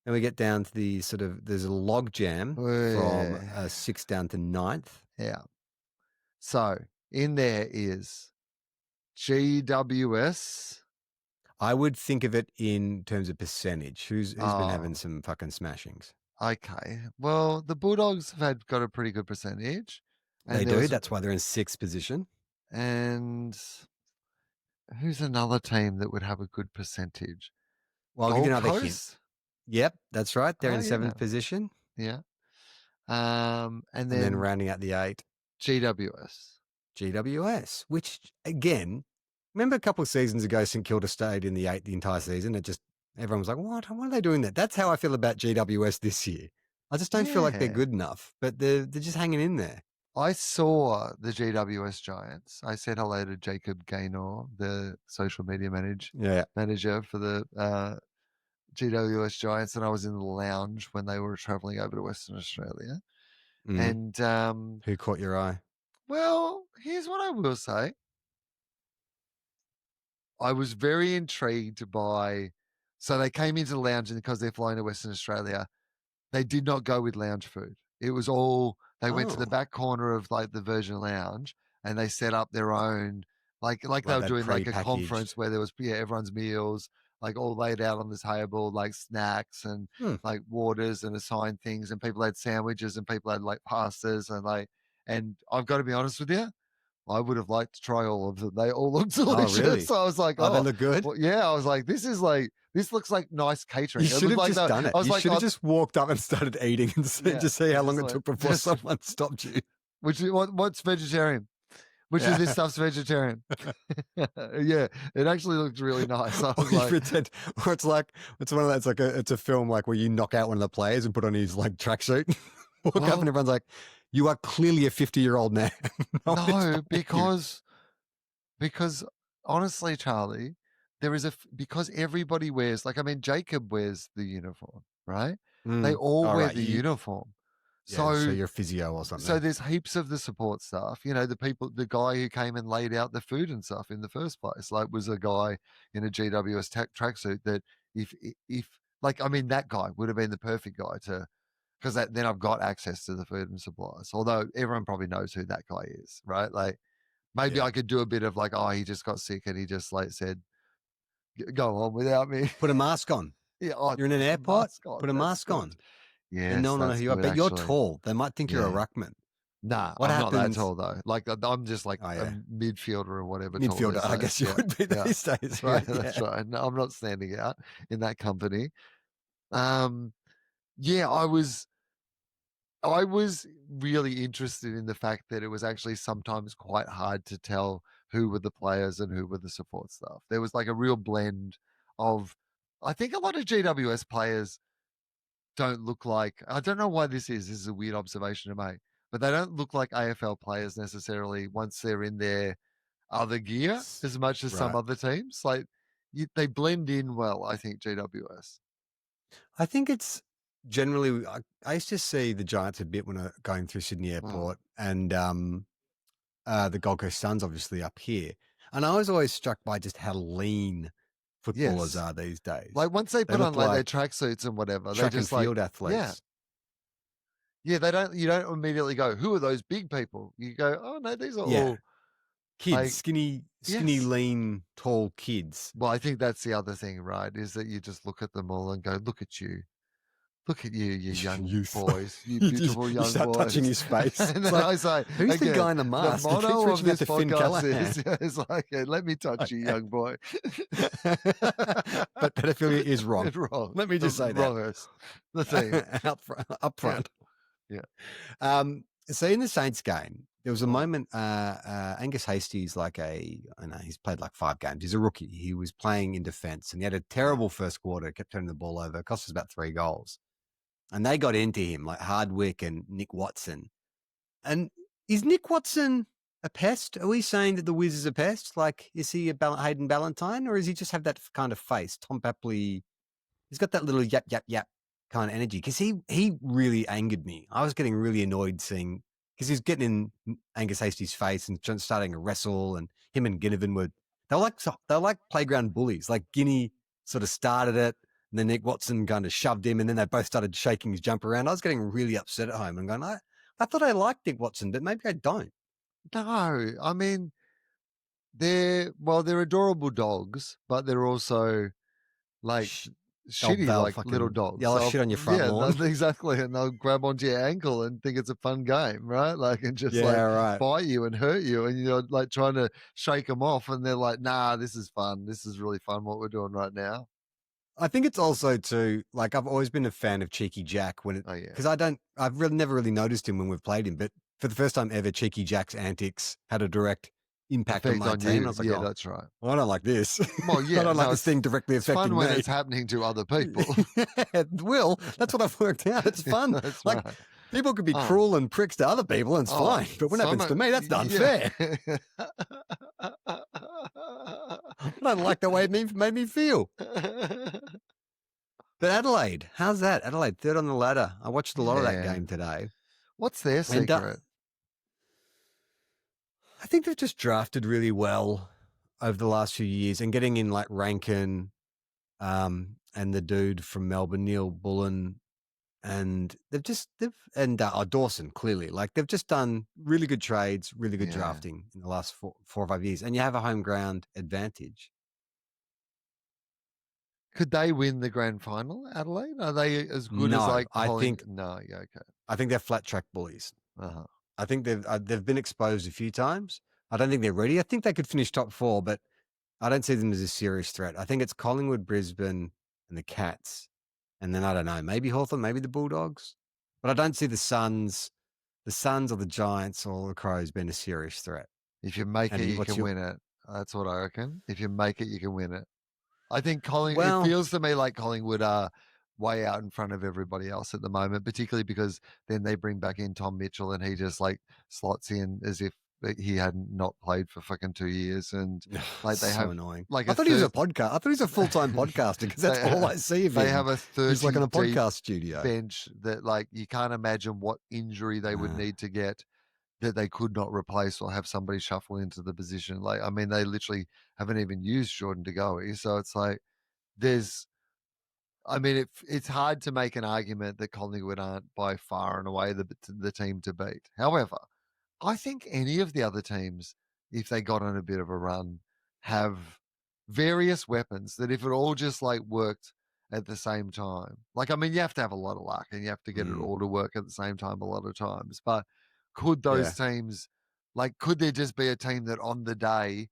And we get down to the there's a log jam from 6th down to 9th. Yeah. So in there is GWS. I would think of it in terms of percentage. Who's been having some fucking smashings? Okay. Well, the Bulldogs have got a pretty good percentage. They do. That's why they're in 6th position. And who's another team that would have a good percentage? Well, I'll give you another hint. Yep, that's right. They're in 7th position. Yeah. And then rounding out the 8. GWS, which again, remember a couple of seasons ago, St Kilda stayed in the 8 the entire season. Everyone was like, what are they doing that? That's how I feel about GWS this year. I just don't feel like they're good enough, but they're just hanging in there. I saw the GWS Giants. I said hello to Jacob Gaynor, the social media manager for the GWS Giants, and I was in the lounge when they were traveling over to Western Australia. And who caught your eye? Well, here's what I will say. I was very intrigued by, so they came into the lounge, and because they're flying to Western Australia, they did not go with lounge food. It was all They went to the back corner of like the Virgin Lounge and they set up their own, like they were that doing like a pre-packaged conference where there was everyone's meals like all laid out on the table, like snacks and like waters and assigned things, and people had sandwiches and people had like pastas and like. And I've got to be honest with you, I would have liked to try all of them. They all look delicious. Oh, really? So I was like, they look good? well, yeah. I was like, this looks like nice catering. You should have like just done it. I was you like, should have just walked up and started eating and just see how long it took before someone stopped you. What's vegetarian? Which of this stuff's vegetarian? Yeah, it actually looked really nice. I was like, pretend, or it's one of those, it's a film like where you knock out one of the players and put on his like tracksuit, walk up and everyone's like, you are clearly a 50-year-old man. No, because honestly, Charlie, because everybody wears, like, I mean, Jacob wears the uniform, right? They all wear the uniform. So you're physio or something. So there's heaps of the support staff. You know, the guy who came and laid out the food and stuff in the first place, like, was a guy in a GWS tracksuit that if like, I mean, that guy would have been the perfect guy because then I've got access to the food and supplies. Although everyone probably knows who that guy is, right? Like, maybe I could do a bit of like, he just got sick and he just like said, go on without me. Put a mask on. Yeah, you're in an airport. Put a mask on. Yeah, and no one will know who you are. But you're tall. They might think you're a ruckman. Nah, I'm not that tall though. Like, I'm just like a midfielder or whatever. Midfielder, I guess you would be these days, right? Yeah, that's right. No, I'm not standing out in that company. Yeah, I was really interested in the fact that it was actually sometimes quite hard to tell who were the players and who were the support staff. There was like a real blend of, I think a lot of GWS players don't look like, I don't know why this is a weird observation to make, but they don't look like AFL players necessarily once they're in their other gear as much as some other teams. Like, they blend in well, I think, GWS. I think it's generally, I used to see the Giants a bit when I going through Sydney Airport and the Gold Coast Suns obviously up here. And I was always struck by just how lean footballers are these days. Like, once they put on like their tracksuits and whatever, track they're just and field like athletes. Yeah, you don't immediately go, who are those big people? You go, oh no, these are all kids, like, skinny, lean, tall kids. Well, I think that's the other thing, right? Is that you just look at them all and go, look at you. Look at you, you young boys, you beautiful young boys. You start touching his face. And then I say, who's the guy in the mask? The motto of this podcast is like, let me touch you, young boy. But pedophilia is wrong. It's wrong. Let me just say that. Wrongest. The thing. Up front. Yeah. So in the Saints game, there was a moment, Angus Hastie's I know he's played like 5 games. He's a rookie. He was playing in defense and he had a terrible first quarter, kept turning the ball over, cost us about 3 goals. And they got into him like Hardwick and Nick Watson. And is Nick Watson a pest? Are we saying that the Wiz is a pest? Like, is he a Hayden Ballantyne, or does he just have that kind of face? Tom Papley, he's got that little yap, yap, yap kind of energy. Because he really angered me. I was getting really annoyed seeing, because he's getting in Angus Hastie's face and starting to wrestle, and him and Ginnivan they're like playground bullies. Like, Guinea sort of started it, and then Nick Watson kind of shoved him, and then they both started shaking his jump around. I was getting really upset at home and going, I thought I liked Nick Watson, but maybe I don't. No, I mean, they're adorable dogs, but they're also like shitty, like little dogs. Yeah, they'll shit on your front lawn. Exactly, and they'll grab onto your ankle and think it's a fun game, right? Like, and just bite you and hurt you, and you're like trying to shake them off, and they're like, nah, this is fun. This is really fun what we're doing right now. I think it's also too, like, I've always been a fan of Cheeky Jack because I've never really noticed him when we've played him, but for the first time ever, Cheeky Jack's antics had a direct impact on my team. I was like, that's right. Well, I don't like this. Well, yeah, I don't like this thing directly affecting me. It's fun when it's happening to other people. It will. That's what I've worked out. It's fun. That's like, right. People could be cruel and pricks to other people, and it's fine. But when it happens to me, that's unfair. I don't like the way it made me feel. But Adelaide, how's that? Adelaide, 3rd on the ladder. I watched a lot of that game today. What's their secret? I think they've just drafted really well over the last few years, and getting in like Rankin and the dude from Melbourne, Neil Bullen, and Dawson, clearly, like they've just done really good trades, really good drafting in the last 4 or 5 years, and you have a home ground advantage. Could they win the grand final, Adelaide? Are they as good as No, like No, yeah, okay. I think they're flat track bullies. Uh-huh. I think they've been exposed a few times. I don't think they're ready. I think they could finish top 4, but I don't see them as a serious threat. I think it's Collingwood, Brisbane, and the Cats, and then I don't know, maybe Hawthorn, maybe the Bulldogs, but I don't see the Suns or the Giants or the Crows being a serious threat. If you make it, you can win it. That's what I reckon. If you make it, you can win it. I think it feels to me like Collingwood are way out in front of everybody else at the moment, particularly because then they bring back in Tom Mitchell and he just like slots in as if he hadn't not played for fucking 2 years. And like they have annoying. like I thought he was a podcast. I thought he was a full-time podcaster because that's all I see of him. They have a 30 He's like in a podcast studio bench that like you can't imagine what injury they would need to get that they could not replace or have somebody shuffle into the position. Like, I mean, they literally haven't even used Jordan De Goey. So it's like, it's hard to make an argument that Collingwood aren't by far and away the team to beat. However, I think any of the other teams, if they got on a bit of a run, have various weapons that if it all just like worked at the same time, like, I mean, you have to have a lot of luck and you have to get it all to work at the same time a lot of times. But could those teams, like, could there just be a team that on the day,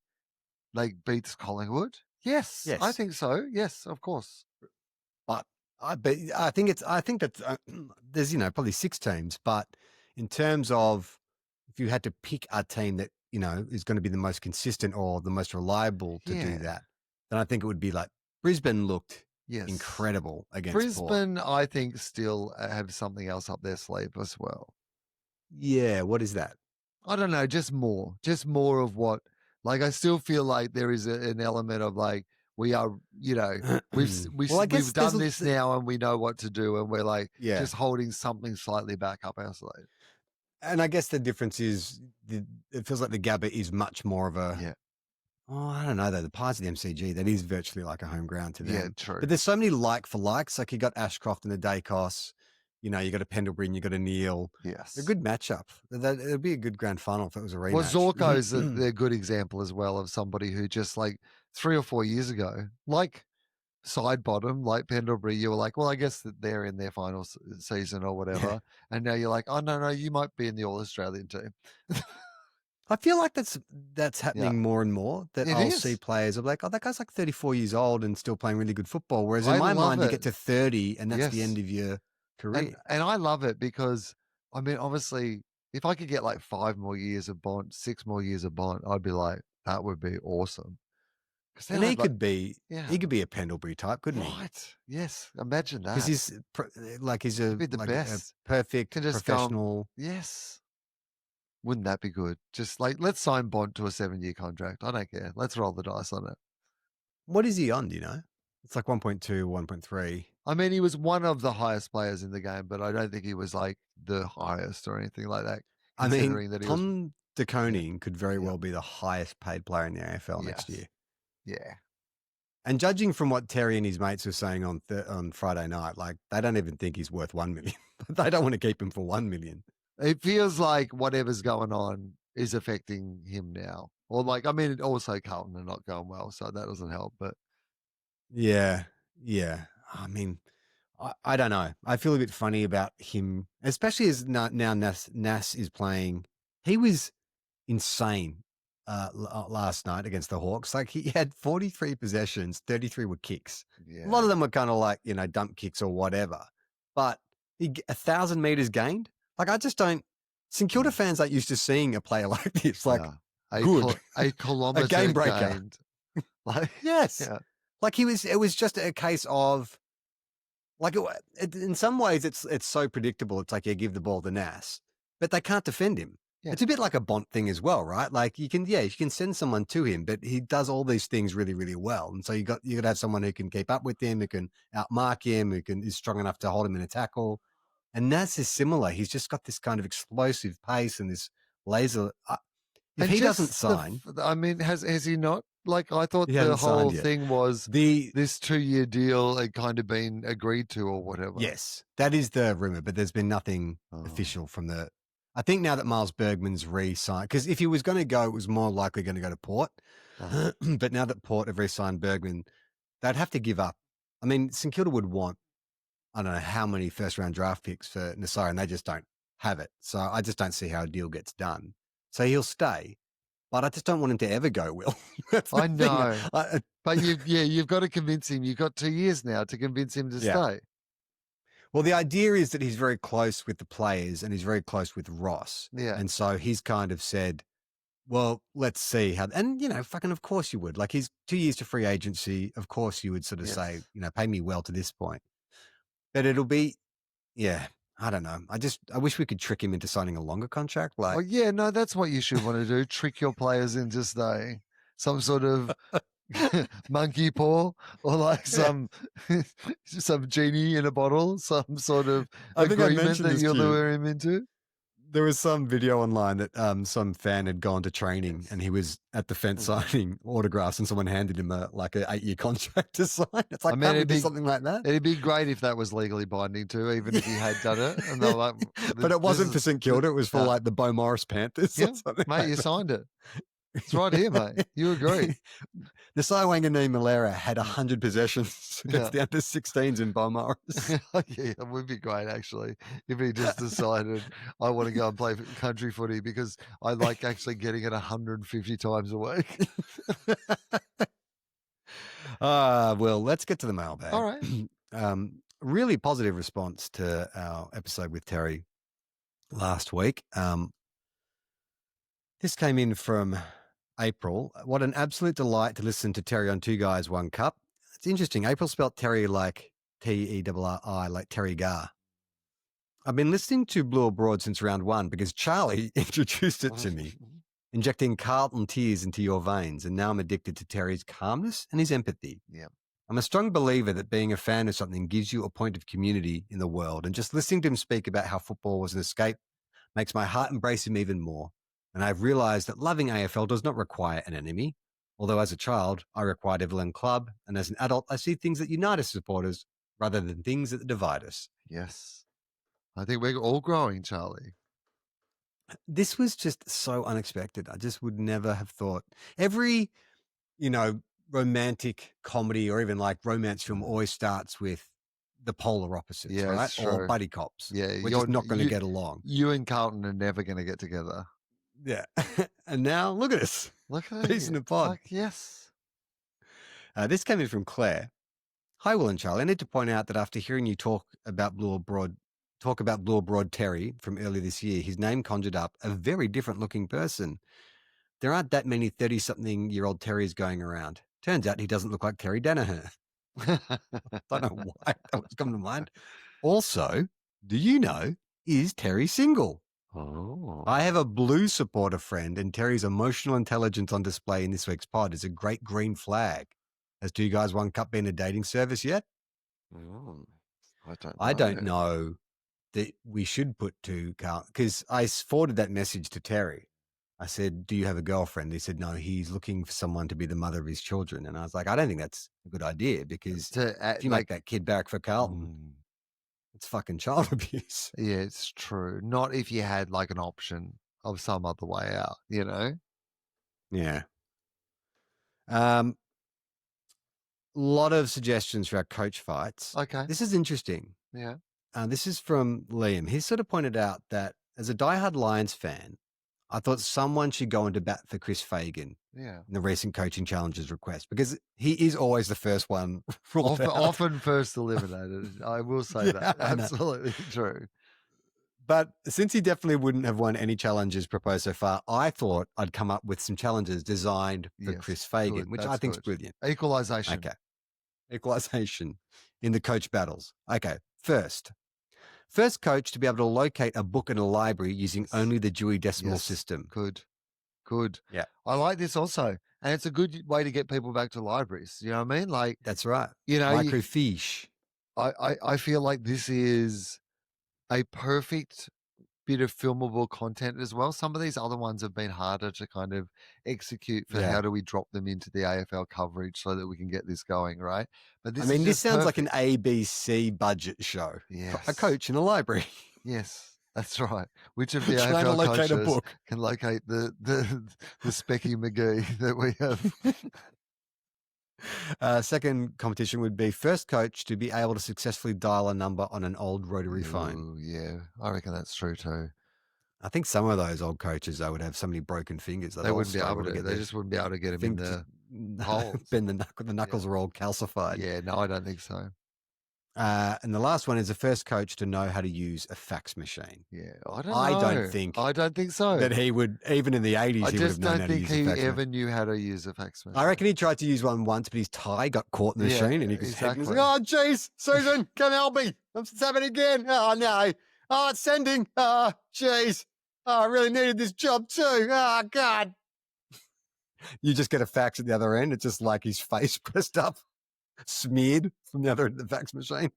like, beats Collingwood? Yes. I think so. Yes, of course. But I think that there's, probably 6 teams, but in terms of if you had to pick a team that, is going to be the most consistent or the most reliable to do that, then I think it would be like Brisbane looked incredible against Brisbane. Port. I think still have something else up their sleeve as well. Yeah, what is that? I don't know, just more of what, like, I still feel like there is an element of like, we are, we've done this now and we know what to do and we're like just holding something slightly back up our sleeve. And I guess the difference is it feels like the Gabba is much more of a, I don't know though, the Pies of the MCG, that is virtually like a home ground to them. Yeah, true. But there's so many like for likes, like you got Ashcroft and the Dacos, you got a Pendlebury and you got a Neil. Yes. They're a good matchup. It'd be a good grand final if it was a rematch. Well, Zorko's a good example as well of somebody who just like 3 or 4 years ago, like side bottom, like Pendlebury, you were like, well, I guess that they're in their final season or whatever. And now you're like, oh, no, you might be in the All-Australian team. I feel like that's happening more and more, that I'll see players are like, oh, that guy's like 34 years old and still playing really good football. Whereas in my mind, you get to 30 and that's the end of your career. And I love it because, I mean, obviously, if I could get like 5 more years of Bont, 6 more years of Bont, I'd be like, that would be awesome. And he could be a Pendlebury type, couldn't he? Right. Yes. Imagine that. Because he's a perfect professional. Yes. Wouldn't that be good? Just like, let's sign Bont to a 7-year contract. I don't care. Let's roll the dice on it. What is he on? Do you know? It's like 1.2, 1.3. I mean, he was one of the highest players in the game, but I don't think he was like the highest or anything like that. I mean, Tom De Koning could very well be the highest paid player in the AFL next year. Yeah. And judging from what Terry and his mates were saying on Friday night, like they don't even think he's worth 1 million. They don't want to keep him for 1 million. It feels like whatever's going on is affecting him now. Or like, I mean, also Carlton are not going well, so that doesn't help. But yeah. I mean, I don't know. I feel a bit funny about him, especially as now Nas is playing. He was insane last night against the Hawks. Like he had 43 possessions, 33 were kicks. A lot of them were kind of like, dump kicks or whatever. But 1,000 meters gained. Like I just don't. St Kilda fans aren't used to seeing a player like this. Like a kilometer a game breaker. Gained. Like, yes. Yeah. Like it was just a case of, like in some ways it's so predictable. It's like, give the ball to Nas, but they can't defend him. Yeah. It's a bit like a Bont thing as well, right? Like you can send someone to him, but he does all these things really, really well. And so you got to have someone who can keep up with him, who can outmark him, is strong enough to hold him in a tackle. And Nas is similar. He's just got this kind of explosive pace and this laser. If he doesn't sign, I mean, has he not Like, I thought He the hadn't whole signed yet. thing was The this 2-year deal had kind of been agreed to or whatever. Yes, that is the rumor, but there's been nothing official from the. I think now that Miles Bergman's re-signed, because if he was going to go, it was more likely going to go to Port. But now that Port have re-signed Bergman, they'd have to give up. I mean, St Kilda would want, I don't know how many first-round draft picks for Nasai, and they just don't have it. So I just don't see how a deal gets done. So he'll stay, but I just don't want him to ever go, Will. That's the I know. thing. But you've got to convince him. You've got 2 years now to convince him to stay. Well, the idea is that he's very close with the players and he's very close with Ross. Yeah. And so he's kind of said, well, let's see how, and fucking, of course you would. Like, he's 2 years to free agency. Of course you would sort of say, pay me well to this point. But it'll be, I don't know. I wish we could trick him into signing a longer contract. Like, no, that's what you should want to do. Trick your players into staying. Some sort of monkey paw, or like some genie in a bottle, some sort of agreement that you'll lure him into. There was some video online that some fan had gone to training and he was at the fence signing autographs and someone handed him an 8-year contract to sign. It's like, can't we do something like that? It'd be great if that was legally binding too, even if he had done it. And they're like, but it wasn't for St Kilda. It was for like the Bo Morris Panthers. Yeah, mate, you signed it. It's right here, mate. You agree. The Wanganeen Malera had 100 possessions against the under 16s in Bo Morris. Yeah, it would be great, actually, if he just decided, I want to go and play country footy because I like actually getting it 150 times a week. Well, let's get to the mailbag. All right. Really positive response to our episode with Terry last week. This came in from April. What an absolute delight to listen to Terry on Two Guys, One Cup. It's interesting. April spelt Terry like Terri, like Terry Gar. I've been listening to Blue Abroad since round 1 because Charlie introduced it to me, injecting Carlton tears into your veins, and now I'm addicted to Terry's calmness and his empathy. Yeah. I'm a strong believer that being a fan of something gives you a point of community in the world, and just listening to him speak about how football was an escape makes my heart embrace him even more. And I've realised that loving AFL does not require an enemy. Although as a child, I required Evelyn Club. And as an adult, I see things that unite us supporters rather than things that divide us. Yes. I think we're all growing, Charlie. This was just so unexpected. I just would never have thought. Every, romantic comedy or even like romance film always starts with the polar opposites, right? Or buddy cops. Yeah. We're just not going to get along. You and Carlton are never going to get together. Yeah. And now look at us. Look at Peace in the pod. Like, yes. This came in from Claire. Hi, Will and Charlie. I need to point out that after hearing you talk about Blue Abroad Terry from earlier this year, his name conjured up a very different looking person. There aren't that many 30-something-year-old Terrys going around. Turns out he doesn't look like Terry Danaher. I don't know why that was coming to mind. Also, do you know, is Terry single? Oh. I have a blue supporter friend, and Terry's emotional intelligence on display in this week's pod is a great green flag. Has Two Guys, One Cup been a dating service yet? I don't know that we should put to Carl, because I forwarded that message to Terry. I said, do you have a girlfriend? He said, no, he's looking for someone to be the mother of his children. And I was like, I don't think that's a good idea, because if you make that kid back for Carlton, it's fucking child abuse. Yeah, it's true. Not if you had like an option of some other way out, Yeah. Lot of suggestions for our coach fights. Okay. This is interesting. Yeah. This is from Liam. He sort of pointed out that as a diehard Lions fan, I thought someone should go into bat for Chris Fagan in the recent coaching challenges request, because he is always the first one. Often first eliminated. I will say that. Absolutely true. But since he definitely wouldn't have won any challenges proposed so far, I thought I'd come up with some challenges designed for Chris Fagan, which I think is brilliant. Equalisation. Okay. Equalisation in the coach battles. Okay. First coach to be able to locate a book in a library using only the Dewey Decimal System. Good. Yeah. I like this also. And it's a good way to get people back to libraries. You know what I mean? Like, that's right. Microfiche. I feel like this is a perfect bit of filmable content as well. Some of these other ones have been harder to kind of execute for how do we drop them into the AFL coverage so that we can get this going, right? But this sounds like an ABC budget show. Yes. A coach in a library. Yes. That's right. Which of the Trying to AFL locate a coaches book. can locate the Specky McGee that we have? Second competition would be first coach to be able to successfully dial a number on an old rotary phone. Yeah, I reckon that's true too. I think some of those old coaches, though, would have so many broken fingers. They wouldn't be able to. They just wouldn't be able to get them in the holes. Bend the knuckles are all calcified. Yeah, no, I don't think so. And the last one is the first coach to know how to use a fax machine. Yeah, I don't think so. That he would, even in the 80s, he would have known how to use a fax machine. I just don't think he ever knew how to use a fax machine. I reckon he tried to use one once, but his tie got caught in the machine, and he was like, "Oh, jeez, Susan, come help me! It's happening again! Oh no! Oh, it's sending! Oh, jeez! Oh, I really needed this job too! Oh God!" You just get a fax at the other end. It's just like his face pressed up, smeared from the other end of the fax machine.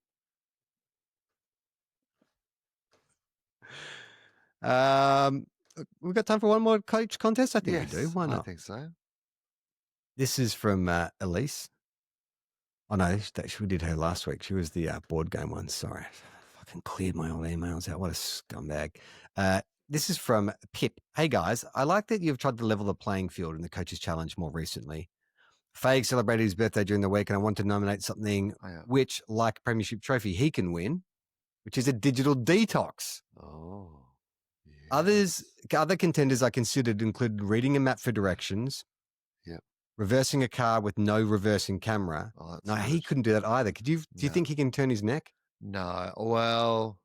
We've got time for one more coach contest. I think we do. Why not? I think so. This is from Elise. Oh no, we did her last week. She was the board game one. Sorry, I fucking cleared my old emails out. What a scumbag. This is from Pip. Hey guys, I like that you've tried to level the playing field in the Coaches Challenge more recently. Fag celebrated his birthday during the week, and I want to nominate something which, like Premiership Trophy, he can win, which is a digital detox. Oh. Yes. Other contenders I considered included reading a map for directions, reversing a car with no reversing camera. No, he couldn't do that either. Do you think he can turn his neck? No. Well,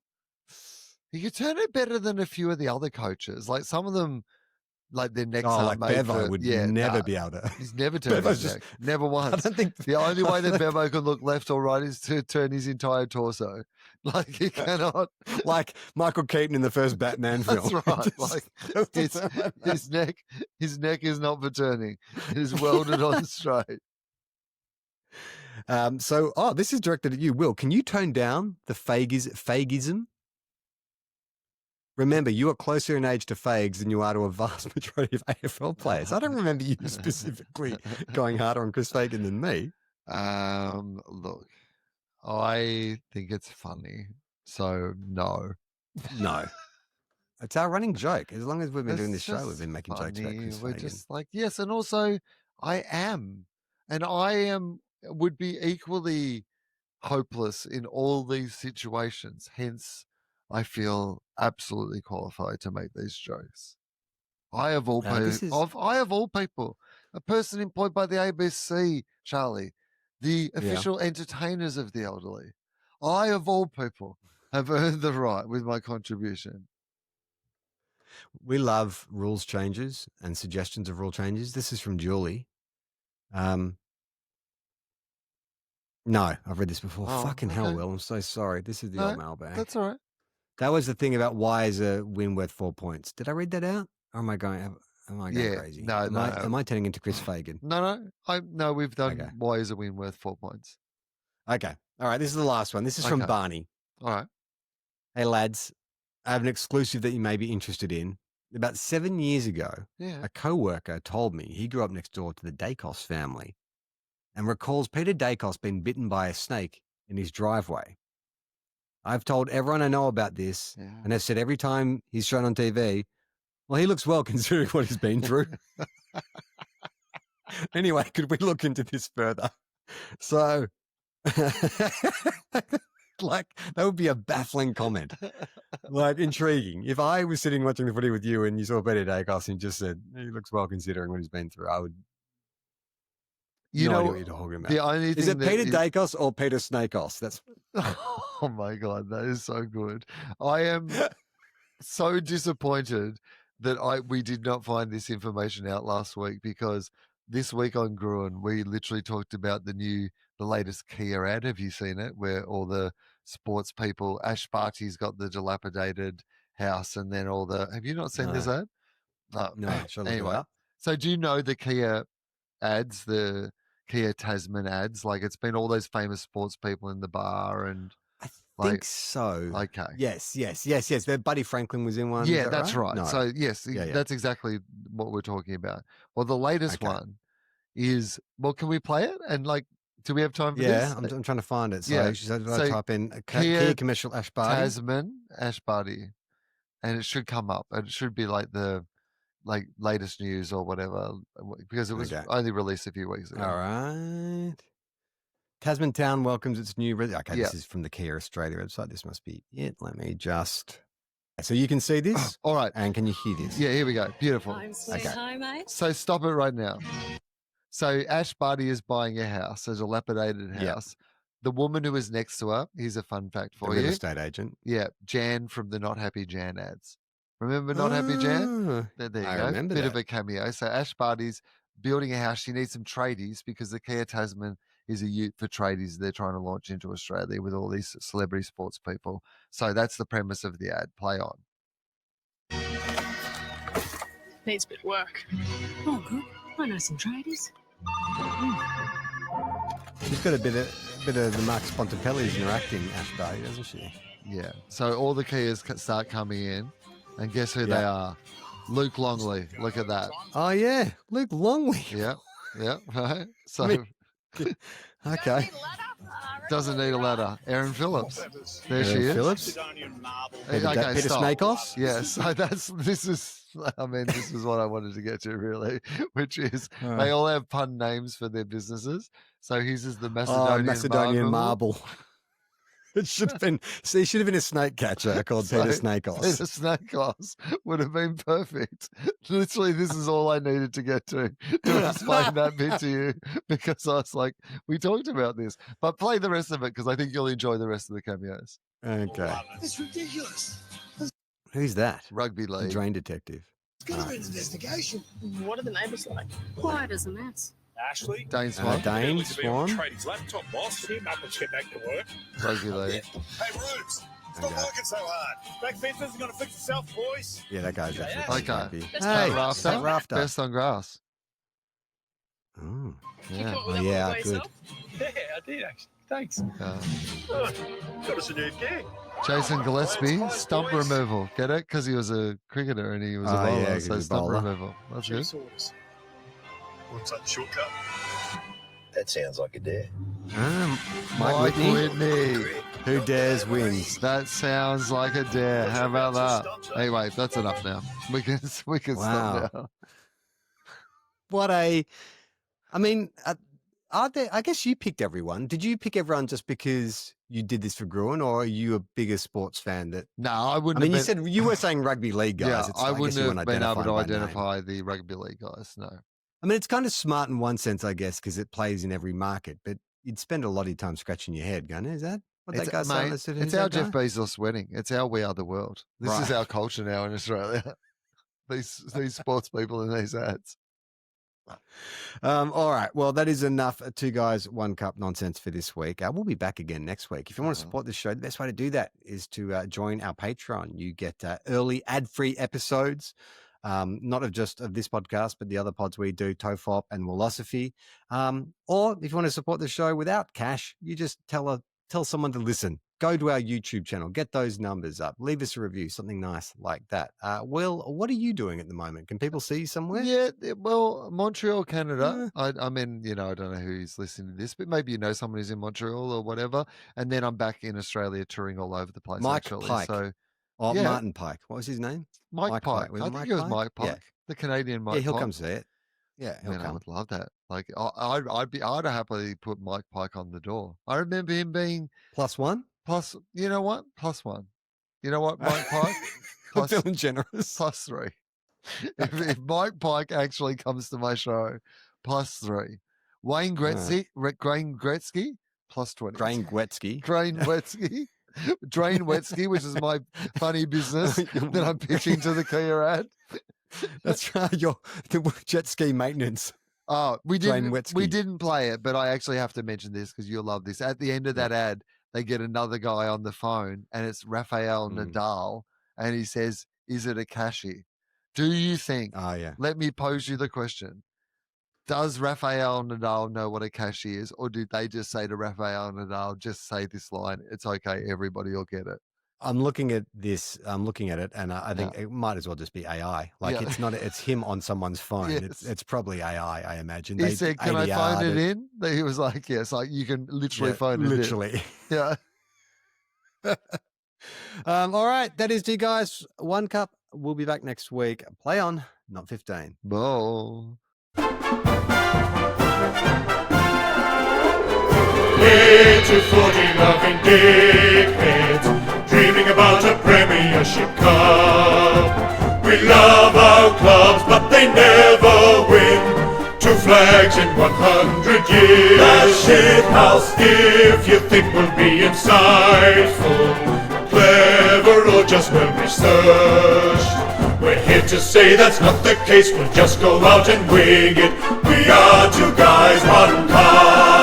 he could turn it better than a few of the other coaches. Like some of them, like their necks aren't made Bevo would never be able to. He's never turned his neck. Never once. I don't think the only way that Bevo can look left or right is to turn his entire torso. Like he cannot. Like Michael Keaton in the first Batman film. That's right. Like his neck is not for turning. It is welded on straight. This is directed at you, Will. Can you tone down the fagism? Remember, you are closer in age to fags than you are to a vast majority of AFL players. I don't remember you specifically going harder on Chris Fagan than me. Look, I think it's funny. So, no. No. It's our running joke. As long as we've been doing this show, we've been making jokes about Chris We're Fagan. just like, yes, and also I am. And would be equally hopeless in all these situations. Hence, I feel absolutely qualified to make these jokes. I of all people, a person employed by the ABC, Charlie, the official entertainers of the elderly. I of all people have earned the right with my contribution. We love rules changes and suggestions of rule changes. This is from Julie. No, I've read this before. Fucking hell, Will. I'm so sorry. This is the old mailbag. That's all right. That was the thing about why is a win worth 4 points. Did I read that out? Or am I going crazy? No, Am I turning into Chris Fagan? No, we've done why is a win worth 4 points. Okay. All right. This is the last one. This is from Barney. All right. Hey, lads. I have an exclusive that you may be interested in. About 7 years ago, a co-worker told me he grew up next door to the Dacos family and recalls Peter Dacos being bitten by a snake in his driveway. I've told everyone I know about this and have said every time he's shown on TV, well, he looks well considering what he's been through. Anyway, could we look into this further? So, like, that would be a baffling comment. Like, intriguing. If I was sitting watching the footy with you and you saw Peter Dacos and just said, he looks well considering what he's been through, I would... You know what you're talking about. The only thing is it Peter Dacos or Peter Snakos? That's oh my God, that is so good. I am so disappointed that we did not find this information out last week, because this week on Gruen, we literally talked about the latest Kia ad. Have you seen it? Where all the sports people, Ash Barty's got the dilapidated house, and then have you not seen this ad? No. Anyway, so do you know the Kia ads, the Kia Tasman ads? Like, it's been all those famous sports people in the bar, and I think so. Okay. Yes. Buddy Franklin was in one. Yeah, that that's right. No. So, yes, Yeah. that's exactly what we're talking about. Well, the latest one is, can we play it? And do we have time for this? Yeah, I'm trying to find it. So, Yeah. I type in Kia commercial Ash Barty. Tasman Ash Barty, and it should come up. And it should be the latest news or whatever, because it was only released a few weeks ago. All right. Tasman Town welcomes its new this is from the Kia Australia website. This must be it. Let me just... So you can see this? All right. And can you hear this? Yeah, here we go. Beautiful. Hi, mate. So stop it right now. So Ash Barty is buying a house, a dilapidated house. The woman who is next to her, here's a fun fact for you. Real estate agent. Yeah, Jan from the Not Happy Jan ads. Remember Not Happy Jan? There you go. Remember Bit of a cameo. So Ash Barty's building a house. She needs some tradies because the Kia Tasman is a ute for tradies they're trying to launch into Australia with all these celebrity sports people. So that's the premise of the ad. Play on. Needs a bit of work. Oh, good. I know some tradies. She's got a bit of the Mark Spontapelli's in her acting, Ash Barty, doesn't she? Yeah. So all the Kias start coming in, and guess who they are? Luke Longley. Look at that. Oh yeah, Luke Longley. Yeah. Right. So. Okay. Doesn't need a ladder. Erin Phillips. There Erin she is. Phillips. Okay, Peter stop. Snakos? Yes. So this is what I wanted to get to really, which is they all have pun names for their businesses. So his is the Macedonian Marble. It should have been. See, should have been a snake catcher called Peter Snakos. Peter Snakos would have been perfect. Literally, this is all I needed to get to explain that bit to you, because I was like, we talked about this. But play the rest of it, because I think you'll enjoy the rest of the cameos. Okay. It's ridiculous. Who's that? Rugby league. The drain detective. It's got to be an investigation. What are the neighbours like? Quiet as a mouse. Ashley. Dane Swan. Dane Swan. Trade his laptop, boss. Him up and get back to work. Rugby league. Hey, Rubes. Stop working so hard. Back fence isn't going to fix itself, boys. Yeah, that guy's actually Okay. rugby. Hey, Rafter. Best on grass. Oh, Yeah. Oh, yeah, good. Yeah, I did actually. Thanks. Got us a new gig. Jason Gillespie, stump removal. Get it? Because he was a cricketer and he was a bowler, yeah, 'cause so he's a stump bowler. removal. That's good. Looks like the shortcut. That sounds like a dare. Mike Whitney. Whitney. Who dares wins. That sounds like a dare. How about that? Anyway, that's enough now. We can Wow. stop now. What a... I mean, are there... I guess you picked everyone. Did you pick everyone just because you did this for Gruen, or are you a bigger sports fan that... No, I wouldn't. I mean, have been, you were saying rugby league guys. Yeah, I guess wouldn't you have been able to by name. identify the rugby league guys. No. I mean, it's kind of smart in one sense, I guess, because it plays in every market. But you'd spend a lot of your time scratching your head, going, "Is that what that guy's saying?" It's our Jeff Bezos wedding. It's our We Are the World. This is our culture now in Australia. these sports people in these ads. All right. Well, that is enough. Two guys, one cup nonsense for this week. We'll be back again next week. If you want to support this show, the best way to do that is to join our Patreon. You get early ad-free episodes. Not of just of this podcast, but the other pods we do, Tofop and Willosophy. Or if you want to support the show without cash, you just tell someone to listen. Go to our YouTube channel, get those numbers up, leave us a review, something nice like that. Will, what are you doing at the moment? Can people see you somewhere? Yeah, well, Montreal, Canada. I mean, I don't know who's listening to this, but maybe you know someone who's in Montreal or whatever. And then I'm back in Australia touring all over the place. Mike actually. Pike. So, Martin Pike. What was his name? Mike Pike. Was I it think Mike it was Pike? Mike Pike, Yeah. the Canadian Mike Yeah, he'll Pike. come see it. Yeah, he'll Man, I come. would love that. Like, I'd happily put Mike Pike on the door. I remember him being +1? plus. You know what? +1. You know what, Mike Pike? I'm feeling generous. +3. If Mike Pike actually comes to my show, +3. Wayne Gretzky, +20. Drain Gwetsky. Drain Wetsky. Drain Wetsky, which is my funny business that I'm pitching to the Kia ad. That's right. The jet ski maintenance. Oh, we Drain didn't play it, but I actually have to mention this because you'll love this. At the end of that ad, they get another guy on the phone, and it's Rafael Nadal, and he says, "Is it a cashy? Do you think?" Oh yeah. Let me pose you the question: Does Rafael Nadal know what a cashier is, or did they just say to Rafael Nadal, just say this line? It's okay, everybody will get it. I'm looking at this. I'm looking at it, and I think it might as well just be AI. Like it's not. It's him on someone's phone. Yes. It's probably AI. I imagine. He said, "Can I phone it in?" He was like, "Yes, like you can literally phone it in." Literally. Yeah. All right, that is it, guys. One cup. We'll be back next week. Play on, not 15. Ball. Little 40-loving dickheads, dreaming about a Premiership Cup. We love our clubs, but they never win. 2 flags in 100 years. That shit house. If you think we'll be insightful, clever, or just well researched, we're here to say that's not the case. We'll just go out and wing it. We are 2 guys, 1 cup.